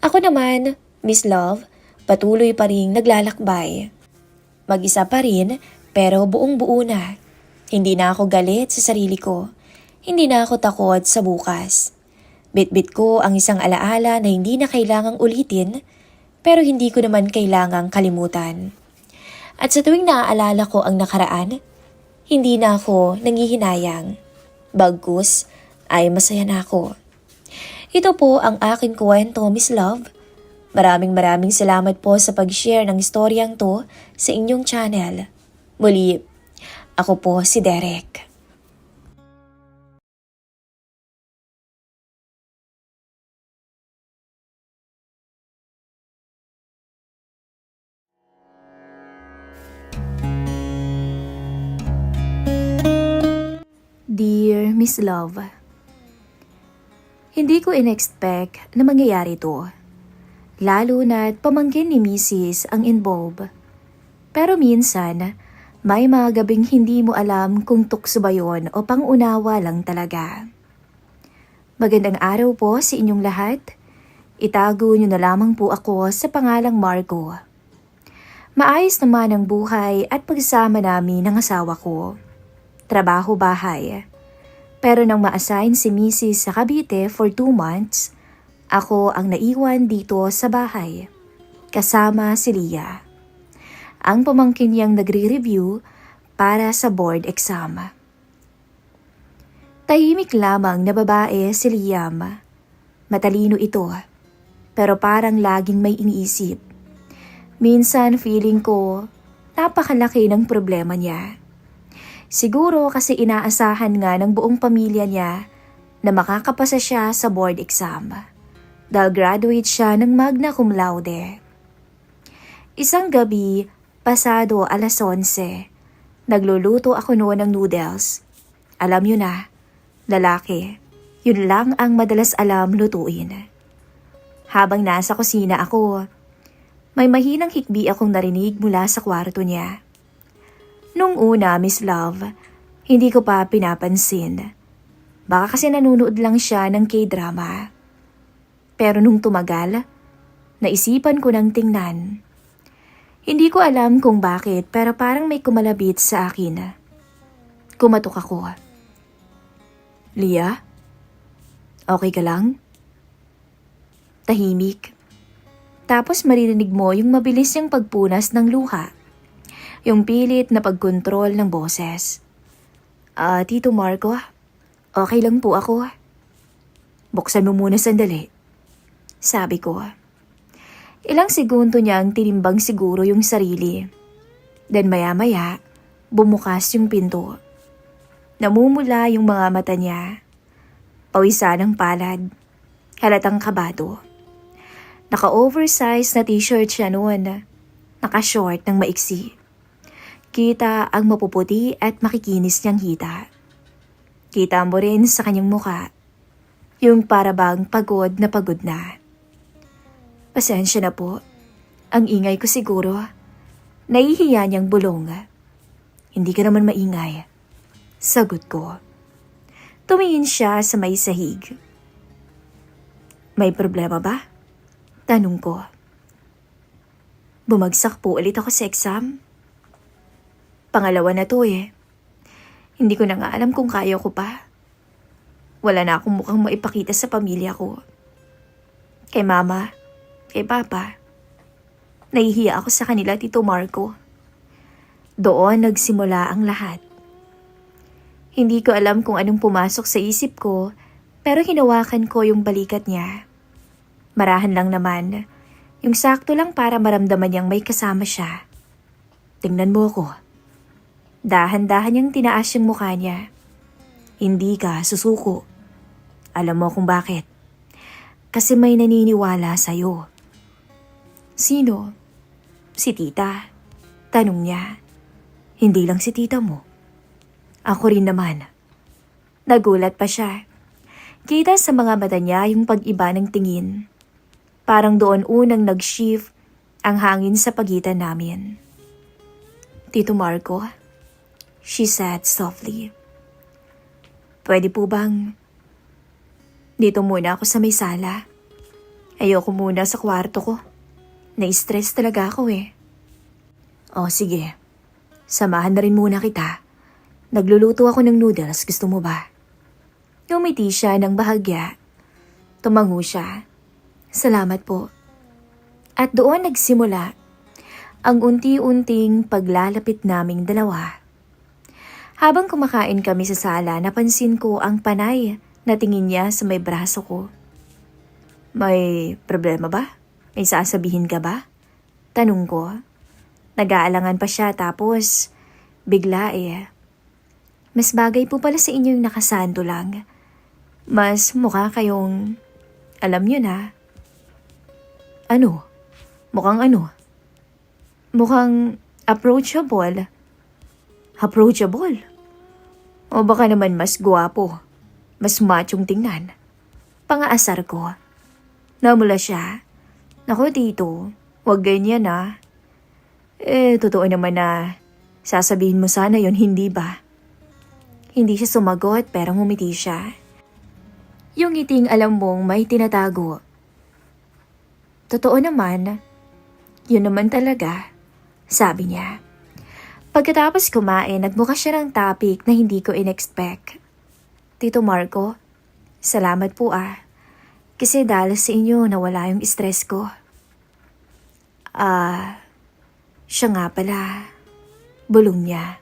Ako naman, Miss Love, patuloy pa rin naglalakbay. Mag-isa pa rin pero buong buo na. Hindi na ako galit sa sarili ko. Hindi na ako takot sa bukas. Bit-bit ko ang isang alaala na hindi na kailangang ulitin pero hindi ko naman kailangang kalimutan. At sa tuwing naaalala ko ang nakaraan, hindi na ako nangihinayang. Bagkus ay masaya na ako. Ito po ang aking kwento, Miss Love. Maraming salamat po sa pag-share ng istoryang to sa inyong channel. Muli, ako po si Derek. Dear Miss Love, hindi ko in-expect na mangyayari to. Lalo na't pamangkin ni Mrs. ang involved. Pero minsan, may mga gabing hindi mo alam kung tukso ba yun o pangunawa lang talaga. Magandang araw po sa inyong lahat. Itago niyo na lamang po ako sa pangalang Marco. Maayos naman ang buhay at pagsama namin ng asawa ko. Trabaho bahay. Pero nang ma-assign si Mrs. sa Cavite for 2 months, ako ang naiwan dito sa bahay, kasama si Lia. Ang pamangkin niyang nagre-review para sa board exam. Tahimik lamang na babae si Liam. Matalino ito, pero parang laging may iniisip. Minsan feeling ko, napakalaki ng problema niya. Siguro kasi inaasahan nga ng buong pamilya niya na makakapasa siya sa board exam. Dahil graduate siya ng magna cum laude. Isang gabi, pasado 11:00, nagluluto ako noon ng noodles. Alam niyo na, lalaki, yun lang ang madalas alam lutuin. Habang nasa kusina ako, may mahinang hikbi akong narinig mula sa kwarto niya. Nung una, Miss Love, Hindi ko pa pinapansin. Baka kasi nanonood lang siya ng K-drama. Pero nung tumagal, naisipan ko nang tingnan. Hindi ko alam kung bakit pero parang may kumalabit sa akin. Kumatok ako. Lia? Okay ka lang? Tahimik. Tapos maririnig mo yung mabilis niyang pagpunas ng luha. Yung pilit na pagkontrol ng boses. Tito Marco, okay lang po ako. Buksan mo muna sandali. Sabi ko. Ilang segundo niyang tinimbang siguro yung sarili. Then maya-maya, bumukas yung pinto. Namumula yung mga mata niya. Pawisan ng palad. Halatang kabado. Naka-oversize na t-shirt siya noon. Naka-short ng maiksi. Kita ang mapuputi at makikinis niyang hita. Kita mo rin sa kanyang muka. Yung parabang pagod na. Pasensya na po. Ang ingay ko siguro. Nahihiya niyang bulong. Hindi ka naman maingay. Sagot ko. Tumingin siya sa may sahig. May problema ba? Tanong ko. Bumagsak po ulit ako sa exam. Pangalawa na to eh. Hindi ko na nga alam kung kaya ko pa. Wala na akong mukhang maipakita sa pamilya ko. Kay mama, kay papa. Nahihiya ako sa kanila, Tito Marco. Doon nagsimula ang lahat. Hindi ko alam kung anong pumasok sa isip ko, pero hinawakan ko yung balikat niya. Marahan lang naman, yung sakto lang para maramdaman niyang may kasama siya. Tingnan mo ko. Dahan-dahan niyang tinaas yung mukha niya. Hindi ka susuko. Alam mo kung bakit. Kasi may naniniwala sa'yo. Sino? Si tita. Tanong niya. Hindi lang si tita mo. Ako rin naman. Nagulat pa siya. Kita sa mga mata niya yung pag-iba ng tingin. Parang doon unang nag-shift ang hangin sa pagitan namin. Tito Marco, she said softly. Pwede po bang dito muna ako sa may sala? Ayoko muna sa kwarto ko. Na-stress talaga ako eh. O sige, samahan na rin muna kita. Nagluluto ako ng noodles, gusto mo ba? Umiti siya ng bahagya. Tumango siya. Salamat po. At doon nagsimula ang unti-unting paglalapit naming dalawa. Habang kumakain kami sa sala, napansin ko ang panay na tingin niya sa may braso ko. May problema ba? May sasabihin ka ba? Tanong ko. Nag-aalangan pa siya tapos bigla mas bagay po pala sa inyo yung nakasando lang. Mas mukha kayong, alam niyo na. Ano? Mukhang ano? Mukhang approachable. Approachable? O baka naman mas gwapo. Mas machong tingnan. Pangaasar ko. Namula siya. Naku tito, wag ganyan ah. Totoo naman na sasabihin mo sana yon, hindi ba? Hindi siya sumagot pero ngumiti siya. Yung ngiting alam mong may tinatago. Totoo naman. Yun naman talaga, sabi niya. Pagkatapos kumain, nagbukas siya ng topic na hindi ko in-expect. Tito Marco, salamat po ah. Kasi dahil sa inyo nawala yung stress ko. Siya nga pala. Bulong niya.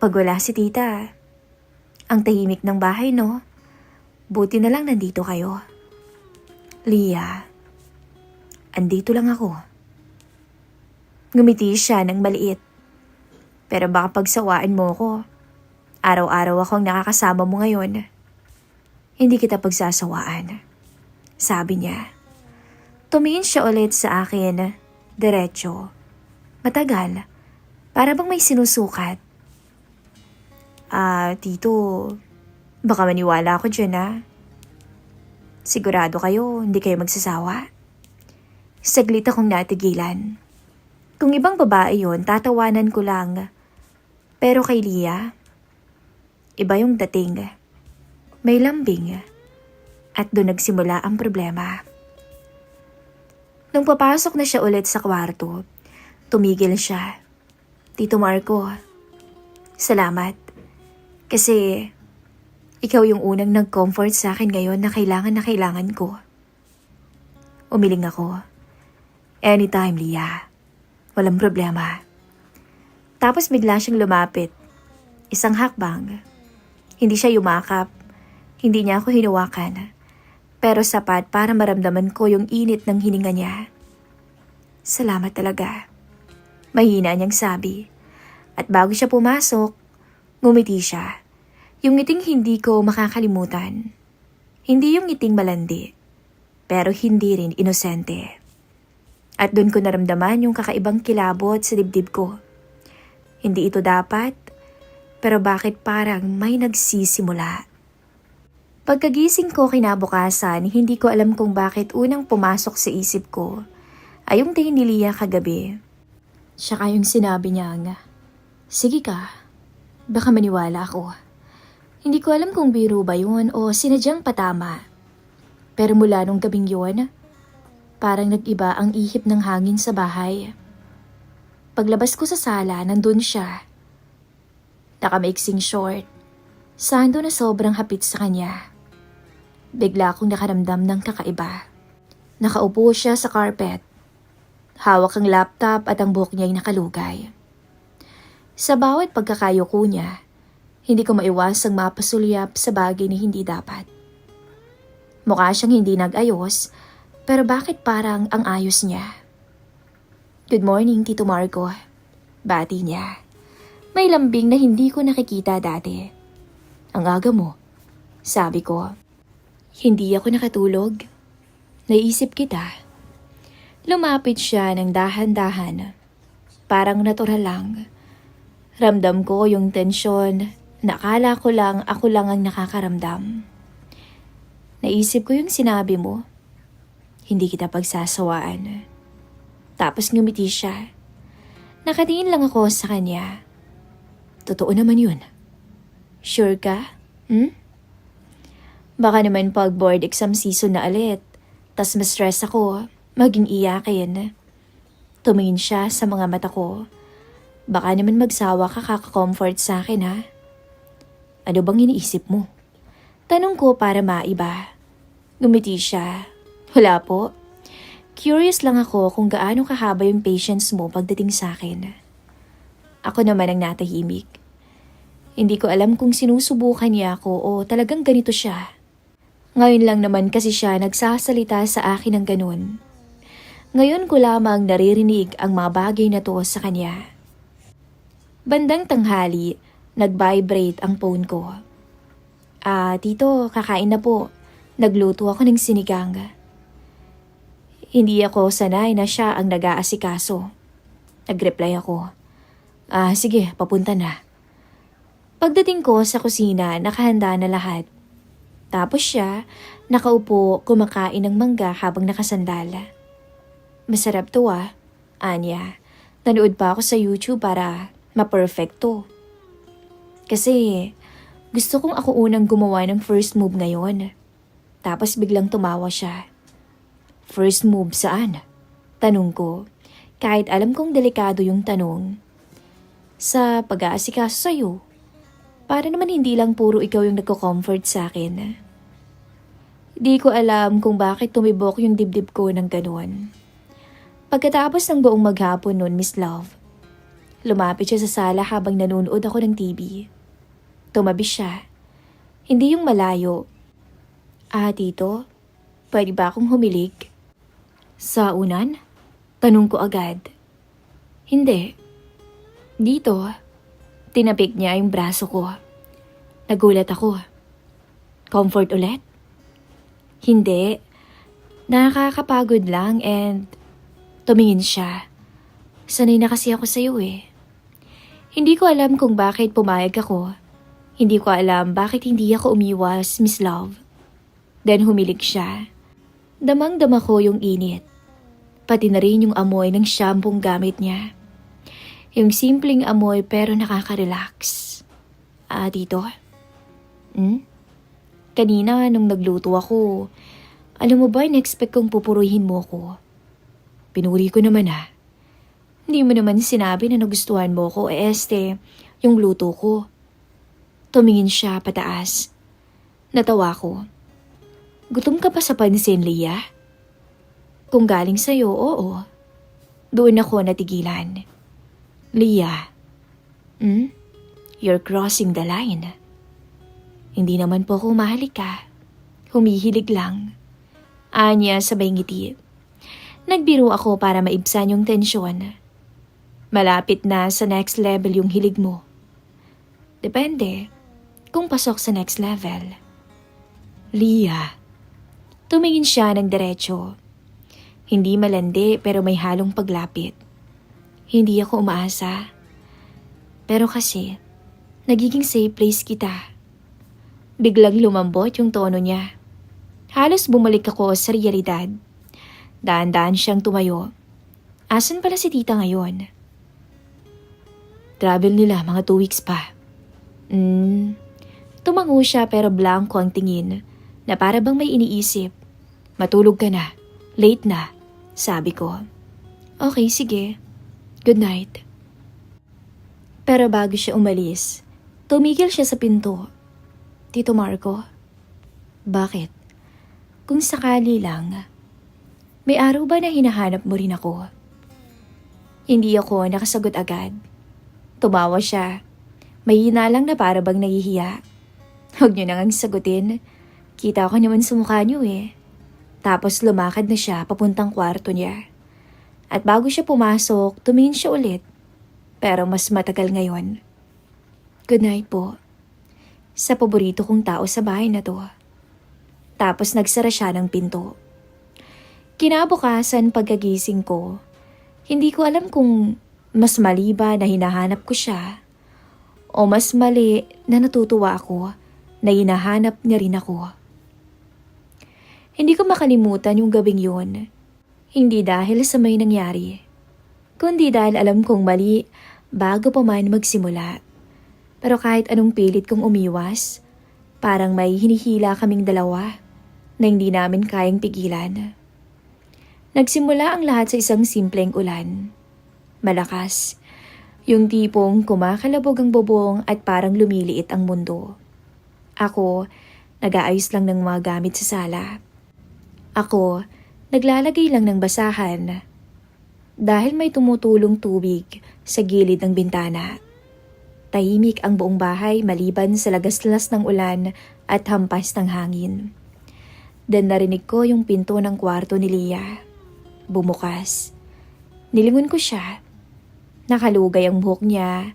Pag wala si tita, ang tahimik ng bahay no? Buti na lang nandito kayo. Lia, andito lang ako. Ngumiti siya ng maliit. Pero baka pagsawaan mo ko. Araw-araw akong nakakasama mo ngayon. Hindi kita pagsasawaan. Sabi niya. Tumingin siya ulit sa akin, diretso. Matagal, para bang may sinusukat. Tito, baka maniwala ako dyan Sigurado kayo, hindi kayo magsasawa? Saglit akong natigilan. Kung ibang babae yon, tatawanan ko lang. Pero kay Lia, iba yung dating. May lambing. At doon nagsimula ang problema. Nung papasok na siya ulit sa kwarto, tumigil siya. Tito Marco, salamat. Kasi ikaw yung unang nag-comfort sa akin ngayon na kailangan ko. Umiling ako. Anytime, Lia. Walang problema. Tapos bigla siyang lumapit. Isang hakbang. Hindi siya yumakap. Hindi niya ako hinawakan. Pero sapat para maramdaman ko yung init ng hininga niya. Salamat talaga. Mahina niyang sabi. At bago siya pumasok, ngumiti siya. Yung ngiting hindi ko makakalimutan. Hindi yung ngiting malandi. Pero hindi rin inosente. At doon ko naramdaman yung kakaibang kilabot sa dibdib ko. Hindi ito dapat, pero bakit parang may nagsisimula? Pagkagising ko kinabukasan, hindi ko alam kung bakit unang pumasok sa isip ko ay yung tingin ni Lia kagabi. Tsaka yung sinabi niya nga, sige ka, baka maniwala ako. Hindi ko alam kung biro ba yun o sinadyang patama. Pero mula nung gabing yun, parang nag-iba ang ihip ng hangin sa bahay. Paglabas ko sa sala, nandun siya. Nakamaiksing short, sando na sobrang hapit sa kanya. Bigla akong nakaramdam ng kakaiba. Nakaupo siya sa carpet. Hawak ang laptop at ang buhok niya ay nakalugay. Sa bawat pagkakayuko niya, hindi ko maiwasang mapasulyap sa bagay na hindi dapat. Mukha siyang hindi nag-ayos, pero bakit parang ang ayos niya? Good morning, Tito Marco. Bati niya. May lambing na hindi ko nakikita dati. Ang aga mo, sabi ko. Hindi ako nakatulog. Naisip kita. Lumapit siya ng dahan-dahan. Parang natural lang. Ramdam ko yung tensyon. Nakala ko lang ako lang ang nakakaramdam. Naisip ko yung sinabi mo. Hindi kita pagsasawaan. Tapos ngumiti siya. Nakatingin lang ako sa kanya. Totoo naman yun. Sure ka? Baka naman pag board exam season na ulit, tas ma-stress ako, maging iyakin. Tumingin siya sa mga mata ko. Baka naman magsawa ka kaka-comfort sa akin ha? Ano bang iniisip mo? Tanong ko para maiba. Ngumiti siya. Wala po. Curious lang ako kung gaano kahaba yung patience mo pagdating sa akin. Ako naman ang natahimik. Hindi ko alam kung sinusubukan niya ako o talagang ganito siya. Ngayon lang naman kasi siya nagsasalita sa akin ng ganun. Ngayon ko lamang naririnig ang mga bagay na to sa kanya. Bandang tanghali, nag-vibrate ang phone ko. Tito, kakain na po. Nagluto ako ng sinigang. Hindi ako sanay na siya ang nag-aasikaso. Nag-reply ako. Sige, papunta na. Pagdating ko sa kusina, nakahanda na lahat. Tapos siya, nakaupo, kumakain ng mangga habang nakasandal. Masarap to Anya. Nanood pa ako sa YouTube para ma-perfecto. Kasi gusto kong ako unang gumawa ng first move ngayon. Tapos biglang tumawa siya. First move saan? Tanong ko, kahit alam kong delikado yung tanong. Sa pag-aasikaso sa'yo. Para naman hindi lang puro ikaw yung nagko-comfort sa akin. Di ko alam kung bakit tumibok yung dibdib ko ng gano'n. Pagkatapos ng buong maghapon noon, Miss Love, lumapit siya sa sala habang nanonood ako ng TV. Tumabi siya. Hindi yung malayo. Tito, pwede ba akong humilig? Sa unan? Tanong ko agad. Hindi. Dito. Tinapik niya yung braso ko. Nagulat ako. Comfort ulit? Hindi. Nakakapagod lang and tumingin siya. Sanay na kasi ako sa'yo eh. Hindi ko alam kung bakit pumayag ako. Hindi ko alam bakit hindi ako umiwas, Miss Love. Then humilig siya. Damang-dama ko yung init. Pati na rin yung amoy ng shampoo gamit niya. Yung simpleng amoy pero nakaka-relax. Dito? Kanina nung nagluto ako, alam mo ba, in-expect kong pupuruhin mo ko. Pinuri ko naman Hindi mo naman sinabi na nagustuhan mo ko, yung luto ko. Tumingin siya pataas. Natawa ko. Gutom ka pa sa pansin, Leah? Kung galing sa'yo, oo. Doon ako natigilan. Leah, you're crossing the line. Hindi naman po ako mahalika. Humihilig lang. Anya sabay ngiti. Nagbiro ako para maibsan yung tensyon. Malapit na sa next level yung hilig mo. Depende kung pasok sa next level. Leah. Tumingin siya ng diretso. Hindi malandi pero may halong paglapit. Hindi ako umaasa. Pero kasi, nagiging safe place kita. Biglang lumambot yung tono niya. Halos bumalik ako sa realidad. Daan-daan siyang tumayo. Asan pala si tita ngayon? Travel nila mga 2 weeks pa. Tumango siya pero blanco ang tingin na para bang may iniisip. Matulog ka na. Late na, sabi ko. Okay, sige. Good night. Pero bago siya umalis, tumigil siya sa pinto. Tito Marco, bakit? Kung sakali lang, may araw ba na hinahanap mo rin ako? Hindi ako nakasagot agad. Tumawa siya. May hinalang na para bang nahihiya. Huwag niyo nang sagutin. Kita ko naman sa mukha niyo Tapos lumakad na siya papuntang kwarto niya. At bago siya pumasok, tumingin siya ulit. Pero mas matagal ngayon. Good night po. Sa paborito kong tao sa bahay na to. Tapos nagsara siya ng pinto. Kinabukasan pagkagising ko, hindi ko alam kung mas mali ba na hinahanap ko siya o mas mali na natutuwa ako na hinahanap niya rin ako. Hindi ko makalimutan yung gabing yun. Hindi dahil sa may nangyari, kundi dahil alam kong mali bago pa man magsimula. Pero kahit anong pilit kong umiwas, parang may hinihila kaming dalawa na hindi namin kayang pigilan. Nagsimula ang lahat sa isang simpleng ulan. Malakas, yung tipong kumakalabog ang bubong at parang lumiliit ang mundo. Ako, nag-aayos lang ng mga gamit sa sala. Ako, naglalagay lang ng basahan dahil may tumutulong tubig sa gilid ng bintana. Tahimik ang buong bahay maliban sa lagaslas ng ulan at hampas ng hangin. Then narinig ko yung pinto ng kwarto ni Leah. Bumukas. Nilingon ko siya. Nakalugay ang buhok niya,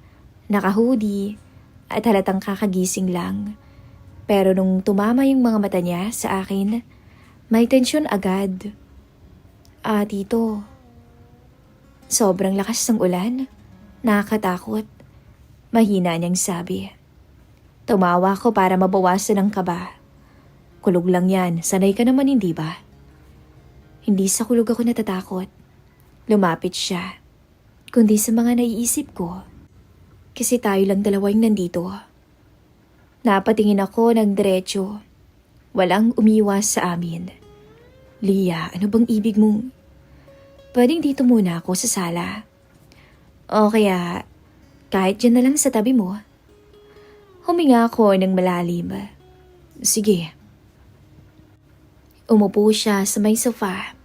naka-hoodie, at halatang kakagising lang. Pero nung tumama yung mga mata niya sa akin, may tensyon agad. Tito. Sobrang lakas ng ulan. Nakakatakot. Mahina niyang sabi. Tumawa ko para mabawasan ang kaba. Kulog lang yan. Sanay ka naman, hindi ba? Hindi sa kulog ako natatakot. Lumapit siya. Kundi sa mga naiisip ko. Kasi tayo lang dalawa yung nandito. Napatingin ako ng diretso. Walang umiwas sa amin. Leah, ano bang ibig mong... Pwedeng dito muna ako sa sala. O kaya, kahit dyan na lang sa tabi mo. Huminga ako ng malalim. Sige. Umupo siya sa may sofa.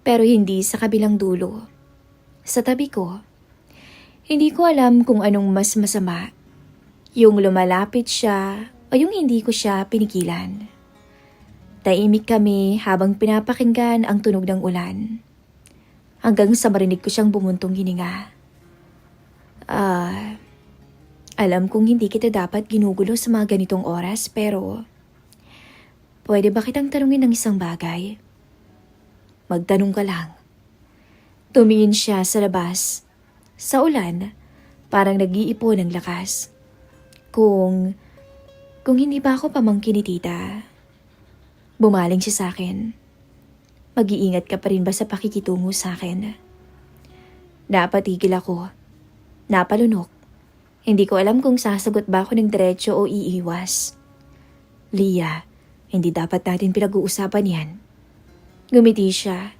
Pero hindi sa kabilang dulo. Sa tabi ko. Hindi ko alam kung anong mas masama. Yung lumalapit siya o yung hindi ko siya pinigilan. Tahimik kami habang pinapakinggan ang tunog ng ulan. Hanggang sa marinig ko siyang bumuntong hininga. Alam kong hindi kita dapat ginugulo sa mga ganitong oras pero pwede ba kitang tanungin ng isang bagay? Magtanong ka lang. Tumingin siya sa labas. Sa ulan, parang nag-iipon ng lakas. Kung hindi ba ako pamangkin ni tita, bumaling siya sa akin. Mag-iingat ka pa rin ba sa pakikitungo sa akin? Napatigil ako. Napalunok. Hindi ko alam kung sasagot ba ako ng diretso o iiwas. Lia, hindi dapat natin pinag-uusapan yan. Gumiti siya.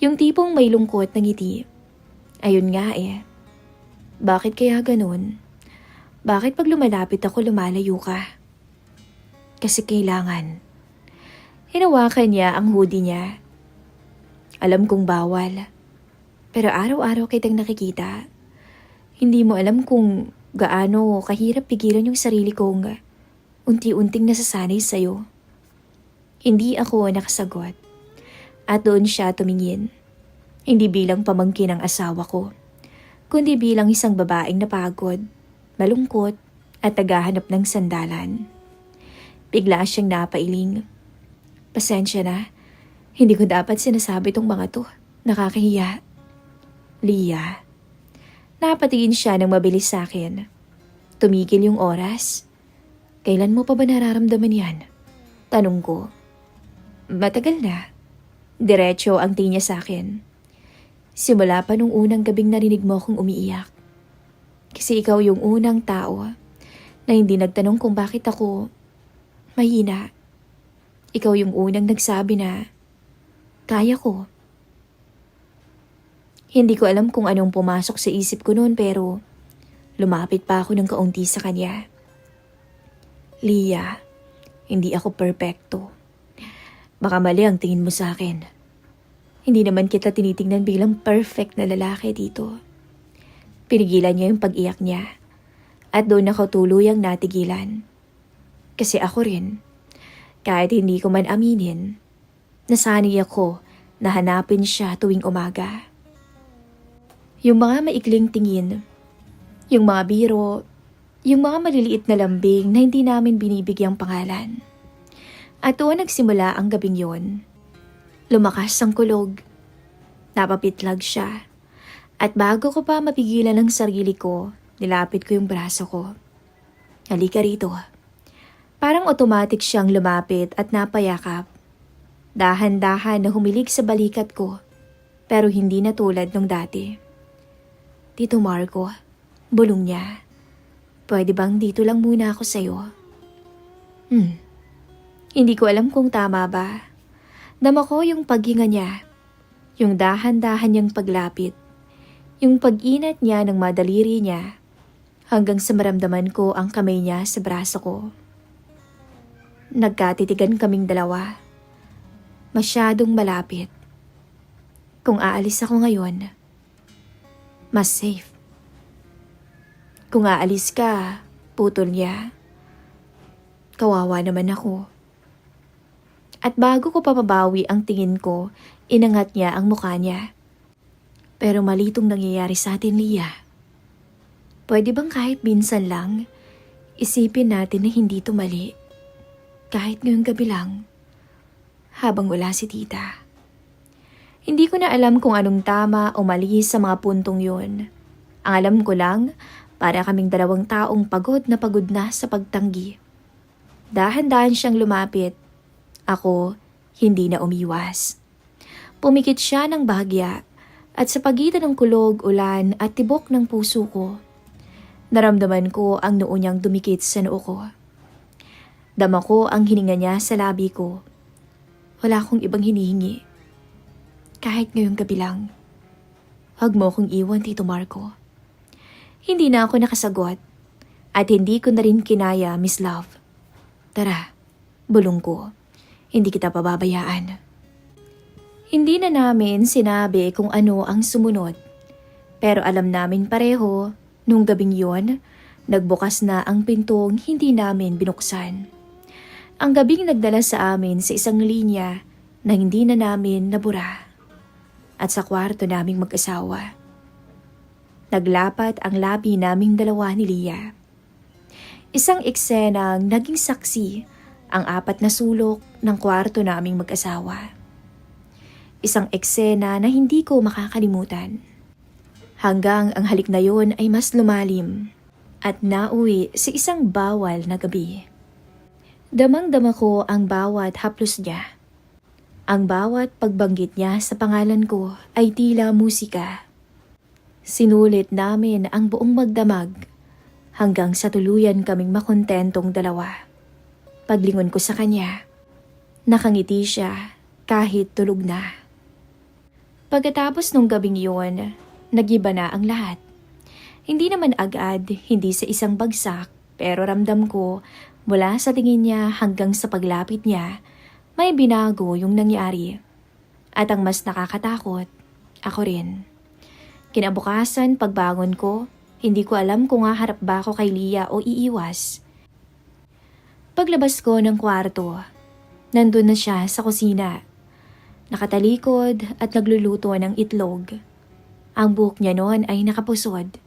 Yung tipong may lungkot na ngiti. Ayun nga eh. Bakit kaya ganun? Bakit pag lumalapit ako lumalayo ka? Kasi kailangan. Hinawakan niya ang hoodie niya. Alam kong bawal. Pero araw-araw kitang nakikita. Hindi mo alam kung gaano kahirap pigilan yung sarili kong unti-unting nasasanay sa'yo. Hindi ako nakasagot. At doon siya tumingin. Hindi bilang pamangkin ng asawa ko, kundi bilang isang babaeng napagod, malungkot at naghahanap ng sandalan. Bigla siyang napailing. Pasensya na, hindi ko dapat sinasabi tong mga to. Nakakahiya. Lia. Napatingin siya ng mabilis sa akin. Tumigil yung oras. Kailan mo pa ba nararamdaman yan? Tanong ko. Matagal na. Diretso ang tingin niya sa akin. Simula pa nung unang gabing narinig mo akong umiiyak. Kasi ikaw yung unang tao na hindi nagtanong kung bakit ako mahina. Ikaw yung unang nagsabi na kaya ko. Hindi ko alam kung anong pumasok sa isip ko noon pero lumapit pa ako ng kaunti sa kanya. Lia, hindi ako perpekto. Baka mali ang tingin mo sa akin. Hindi naman kita tinitingnan bilang perfect na lalaki dito. Pinigilan niya yung pag-iyak niya. At doon ako tuluyang natigilan. Kasi ako rin, kahit hindi ko man aminin, nasanay ako na hanapin siya tuwing umaga. Yung mga maikling tingin, yung mga biro, yung mga maliliit na lambing na hindi namin binibigyang pangalan. At doon nagsimula ang gabing yon. Lumakas ang kulog. Napapitlag siya. At bago ko pa mapigilan ang sarili ko, nilapit ko yung braso ko. Halika rito. Parang automatic siyang lumapit at napayakap. Dahan-dahan na humilig sa balikat ko, pero hindi na tulad nung dati. Tito Marco, bulong niya. Pwede bang dito lang muna ako sa'yo? Hindi ko alam kung tama ba. Dama ko yung paghinga niya, yung dahan-dahan niyang paglapit, yung pag-inat niya ng madaliri niya, hanggang sa maramdaman ko ang kamay niya sa braso ko. Nagkatitigan kaming dalawa. Masyadong malapit. Kung aalis ako ngayon, mas safe. Kung aalis ka, putol niya. Kawawa naman ako. At bago ko papabawi ang tingin ko, inangat niya ang mukha niya. Pero malitong nangyayari sa atin, Lia. Pwede bang kahit minsan lang, isipin natin na hindi ito mali? Kahit ngayong gabi lang, habang wala si tita. Hindi ko na alam kung anong tama o mali sa mga puntong yun. Ang alam ko lang, para kaming dalawang taong pagod na sa pagtanggi. Dahan-dahan siyang lumapit. Ako, hindi na umiwas. Pumikit siya ng bahagya at sa pagitan ng kulog, ulan at tibok ng puso ko, naramdaman ko ang noo niyang dumikit sa noo ko. Dama ko ang hininga niya sa labi ko. Wala akong ibang hinihingi. Kahit ngayong gabi lang. Huwag mo akong iwan, Tito Marco. Hindi na ako nakasagot at hindi ko na rin kinaya, Miss Love. Tara, bulong ko. Hindi kita pababayaan. Hindi na namin sinabi kung ano ang sumunod. Pero alam namin pareho, nung gabing yon, nagbukas na ang pintong hindi namin binuksan. Ang gabing nagdala sa amin sa isang linya na hindi na namin nabura. At sa kwarto naming mag-asawa. Naglapat ang labi naming dalawa ni Lia. Isang eksenang naging saksi ang 4 na sulok ng kwarto naming mag-asawa. Isang eksena na hindi ko makakalimutan. Hanggang ang halik na yon ay mas lumalim at nauwi sa isang bawal na gabi. Damang-dama ko ang bawat haplos niya. Ang bawat pagbanggit niya sa pangalan ko ay tila musika. Sinulit namin ang buong magdamag hanggang sa tuluyan kaming makontentong dalawa. Paglingon ko sa kanya, nakangiti siya kahit tulog na. Pagkatapos nung gabing yun, nagiba na ang lahat. Hindi naman agad, hindi sa isang bagsak, pero ramdam ko mula sa tingin niya hanggang sa paglapit niya, may binago yung nangyari. At ang mas nakakatakot, ako rin. Kinabukasan, pagbangon ko, hindi ko alam kung haharap ba ako kay Lia o iiwas. Paglabas ko ng kwarto, nandun na siya sa kusina. Nakatalikod at nagluluto ng itlog. Ang buhok niya noon ay nakapusod.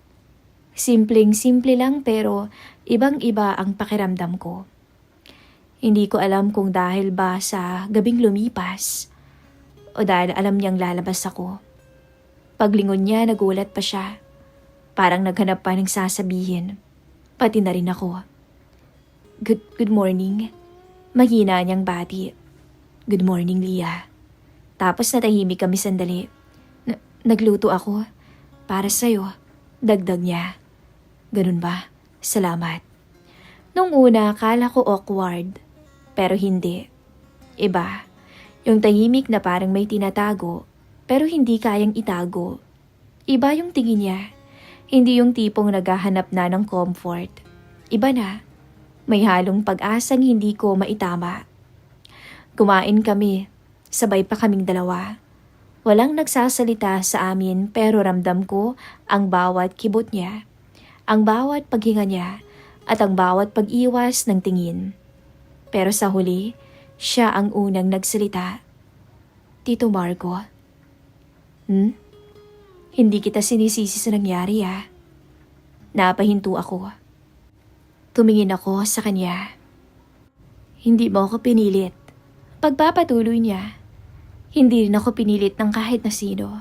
Simpleng-simple lang pero ibang-iba ang pakiramdam ko. Hindi ko alam kung dahil ba sa gabing lumipas o dahil alam niyang lalabas ako. Paglingon niya, nagulat pa siya. Parang naghanap pa ng sasabihin. Pati na rin ako. Good morning. Mahina niyang bati. Good morning, Lia. Tapos natahimik kami sandali. Nagluto ako. Para sa'yo. Dagdag niya. Ganun ba? Salamat. Nung una, akala ko awkward. Pero hindi. Iba. Yung tahimik na parang may tinatago. Pero hindi kayang itago. Iba yung tingin niya. Hindi yung tipong naghahanap na ng comfort. Iba na. May halong pag-asang hindi ko maitama. Kumain kami. Sabay pa kaming dalawa. Walang nagsasalita sa amin pero ramdam ko ang bawat kibot niya. Ang bawat paghinga niya. At ang bawat pag-iwas ng tingin. Pero sa huli, siya ang unang nagsalita. Tito Marco. Hindi kita sinisisi sa nangyari Napahinto ako. Tumingin ako sa kanya. Hindi mo ako pinilit. Pagpapatuloy niya, hindi rin ako pinilit ng kahit na sino.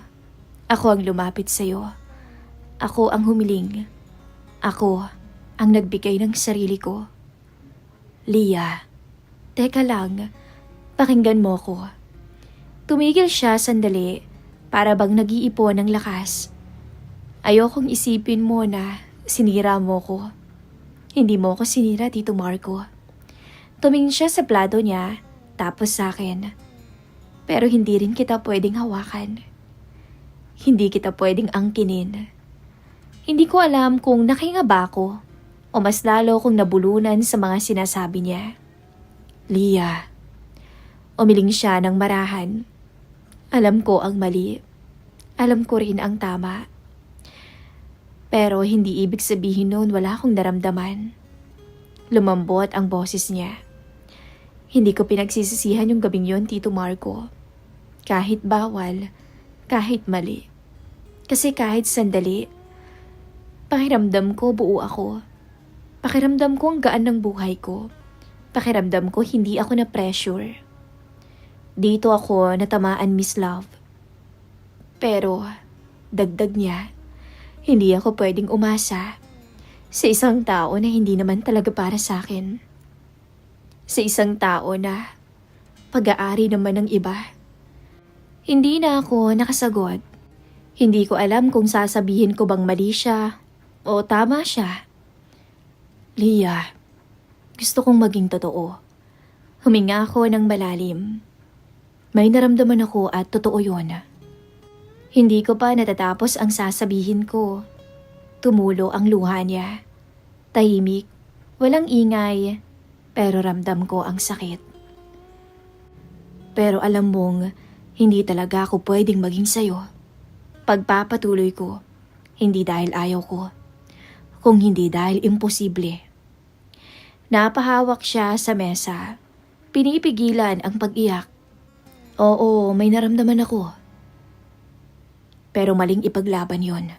Ako ang lumapit sa'yo. Ako ang humiling. Ako ang nagbigay ng sarili ko. Lia, teka lang, pakinggan mo ko. Tumigil siya sandali. Para bang nag-iipon ng lakas. Ayokong isipin mo na sinira mo ko. Hindi mo ko sinira, Tito Marco. Tumingin siya sa plato niya, tapos sa akin. Pero hindi rin kita pwedeng hawakan. Hindi kita pwedeng angkinin. Hindi ko alam kung nakahinga ba ako o mas lalo kong nabulunan sa mga sinasabi niya. Lia. Umiling siya ng marahan. Alam ko ang mali. Alam ko rin ang tama. Pero hindi ibig sabihin noon wala akong naramdaman. Lumambot ang boses niya. Hindi ko pinagsisisihan yung gabing yon, Tito Marco. Kahit bawal, kahit mali. Kasi kahit sandali, pakiramdam ko buo ako. Pakiramdam ko ang gaan ng buhay ko. Pakiramdam ko hindi ako na-pressure. Dito ako natamaan, Miss Love. Pero, dagdag niya, hindi ako pwedeng umasa sa isang tao na hindi naman talaga para sa akin. Sa isang tao na pag-aari naman ng iba. Hindi na ako nakasagot. Hindi ko alam kung sasabihin ko bang mali siya o tama siya. Lia, gusto kong maging totoo. Huminga ako ng malalim. May naramdaman ako at totoo yun. Hindi ko pa natatapos ang sasabihin ko. Tumulo ang luha niya. Tahimik, walang ingay, pero ramdam ko ang sakit. Pero alam mong, hindi talaga ako pwedeng maging sayo. Pagpapatuloy ko, hindi dahil ayaw ko, kung hindi dahil imposible. Napahawak siya sa mesa. Pinipigilan ang pag-iyak. Oo, may naramdaman ako. Pero maling ipaglaban yon.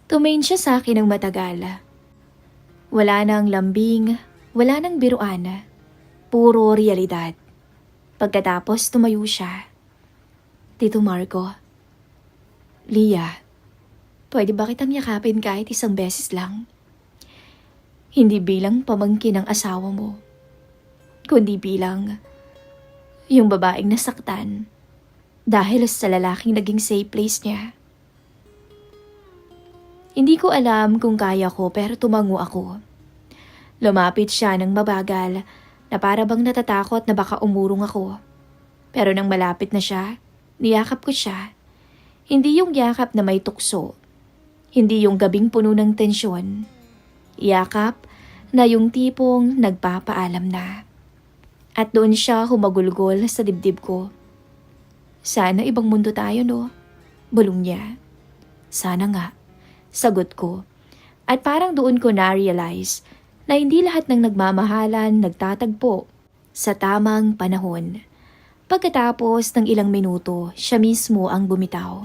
Tumingin siya sa akin ng matagal. Wala nang lambing, wala nang biruan. Puro realidad. Pagkatapos tumayo siya. Tito Marco. Lia, pwede ba kitang yakapin kahit isang beses lang? Hindi bilang pamangkin ng asawa mo, kundi bilang yung babaeng nasaktan dahil sa lalaking naging safe place niya. Hindi ko alam kung kaya ko pero tumango ako. Lumapit siya ng mabagal na para bang natatakot na baka umurong ako. Pero nang malapit na siya, niyakap ko siya. Hindi yung yakap na may tukso. Hindi yung gabing puno ng tensyon. Yakap na yung tipong nagpapaalam na. At doon siya humagulgol sa dibdib ko. Sana ibang mundo tayo, no? Bulong niya. Sana nga. Sagot ko. At parang doon ko na-realize na hindi lahat ng nagmamahalan nagtatagpo sa tamang panahon. Pagkatapos ng ilang minuto, siya mismo ang bumitaw.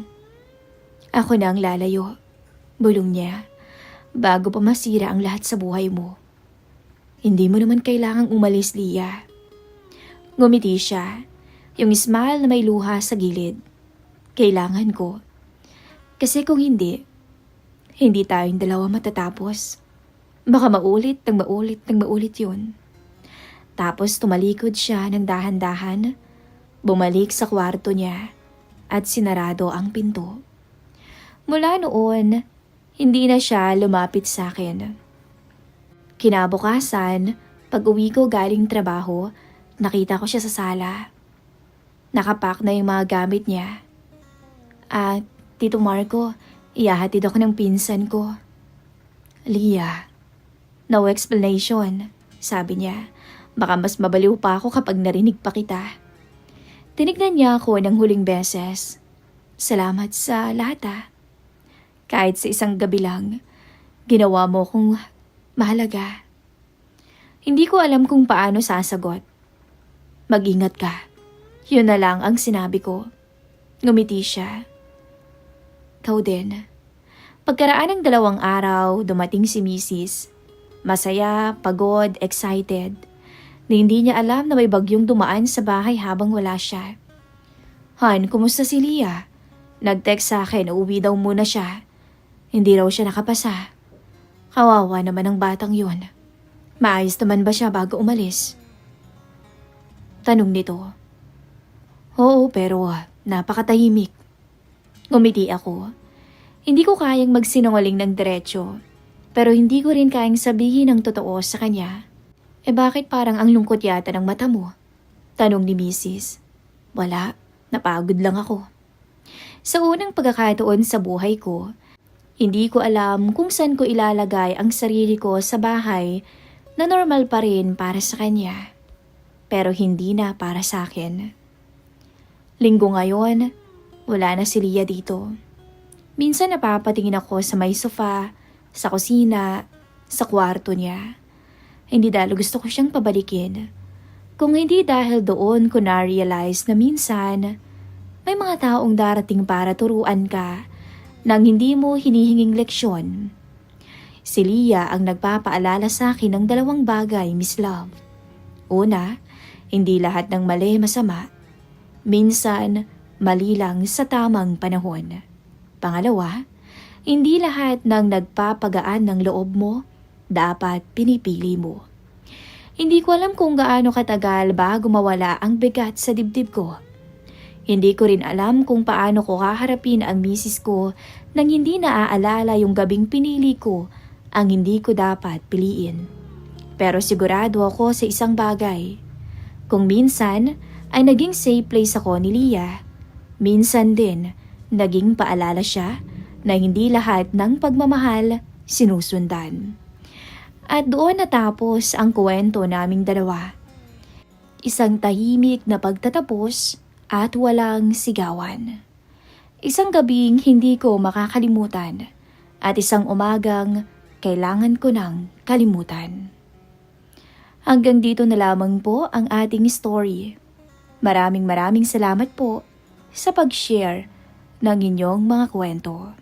Ako na ang lalayo. Bulong niya. Bago pa masira ang lahat sa buhay mo. Hindi mo naman kailangang umalis, Lia. Ngumiti siya. Yung smile na may luha sa gilid. Kailangan ko. Kasi kung hindi tayong dalawa matatapos. Baka maulit ng maulit ng maulit yun. Tapos tumalikod siya ng dahan-dahan, bumalik sa kwarto niya at sinarado ang pinto. Mula noon, hindi na siya lumapit sa akin. Kinabukasan, pag uwi ko galing trabaho, nakita ko siya sa sala. Nakapack na yung mga gamit niya. At Tito Marco, ihahatid ako ng pinsan ko. Lia, no explanation, sabi niya. Baka mas mabaliw pa ako kapag narinig pa kita. Tinignan niya ako ng huling beses. Salamat sa lahat ah. Kahit sa isang gabi lang, ginawa mo kong mahalaga. Hindi ko alam kung paano sasagot. Mag-ingat ka. Yun na lang ang sinabi ko. Ngumiti siya. Kau din. Pagkaraan ng 2 araw, dumating si Mrs. Masaya, pagod, excited. Na hindi niya alam na may bagyong dumaan sa bahay habang wala siya. Han, kumusta si Lia? Nag-text sa akin na uwi daw muna siya. Hindi raw siya nakapasa. Kawawa naman ang batang yun. Maayos naman ba siya bago umalis? Tanong nito. Oo, pero napakatahimik. Ngumiti ako. Hindi ko kayang magsinungaling ng diretsyo. Pero hindi ko rin kayang sabihin ang totoo sa kanya. Bakit parang ang lungkot yata ng mata mo? Tanong ni Mrs. Wala, napagod lang ako. Sa unang pagkakataon sa buhay ko, hindi ko alam kung saan ko ilalagay ang sarili ko sa bahay na normal pa rin para sa kanya. Pero hindi na para sa akin. Linggo ngayon, wala na si Lia dito. Minsan napapatingin ako sa may sofa, sa kusina, sa kwarto niya. Hindi dahil gusto ko siyang pabalikin. Kung hindi dahil doon ko na-realize na minsan, may mga taong darating para turuan ka nang hindi mo hinihinging leksyon. Si Lia ang nagpapaalala sa akin ng 2 bagay, Miss Love. Una, hindi lahat ng mali masama. Minsan, mali lang sa tamang panahon. Pangalawa, hindi lahat ng nagpapagaan ng loob mo, dapat pinipili mo. Hindi ko alam kung gaano katagal bago mawala ang bigat sa dibdib ko. Hindi ko rin alam kung paano ko haharapin ang misis ko nang hindi naaalala yung gabing pinili ko ang hindi ko dapat piliin. Pero sigurado ako sa isang bagay. Kung minsan ay naging safe place ako ni Lia, minsan din naging paalala siya na hindi lahat ng pagmamahal sinusundan. At doon natapos ang kwento naming 2. Isang tahimik na pagtatapos at walang sigawan. Isang gabing hindi ko makakalimutan at isang umagang kailangan ko nang kalimutan. Hanggang dito na lamang po ang ating story. Maraming salamat po sa pag-share ng inyong mga kwento.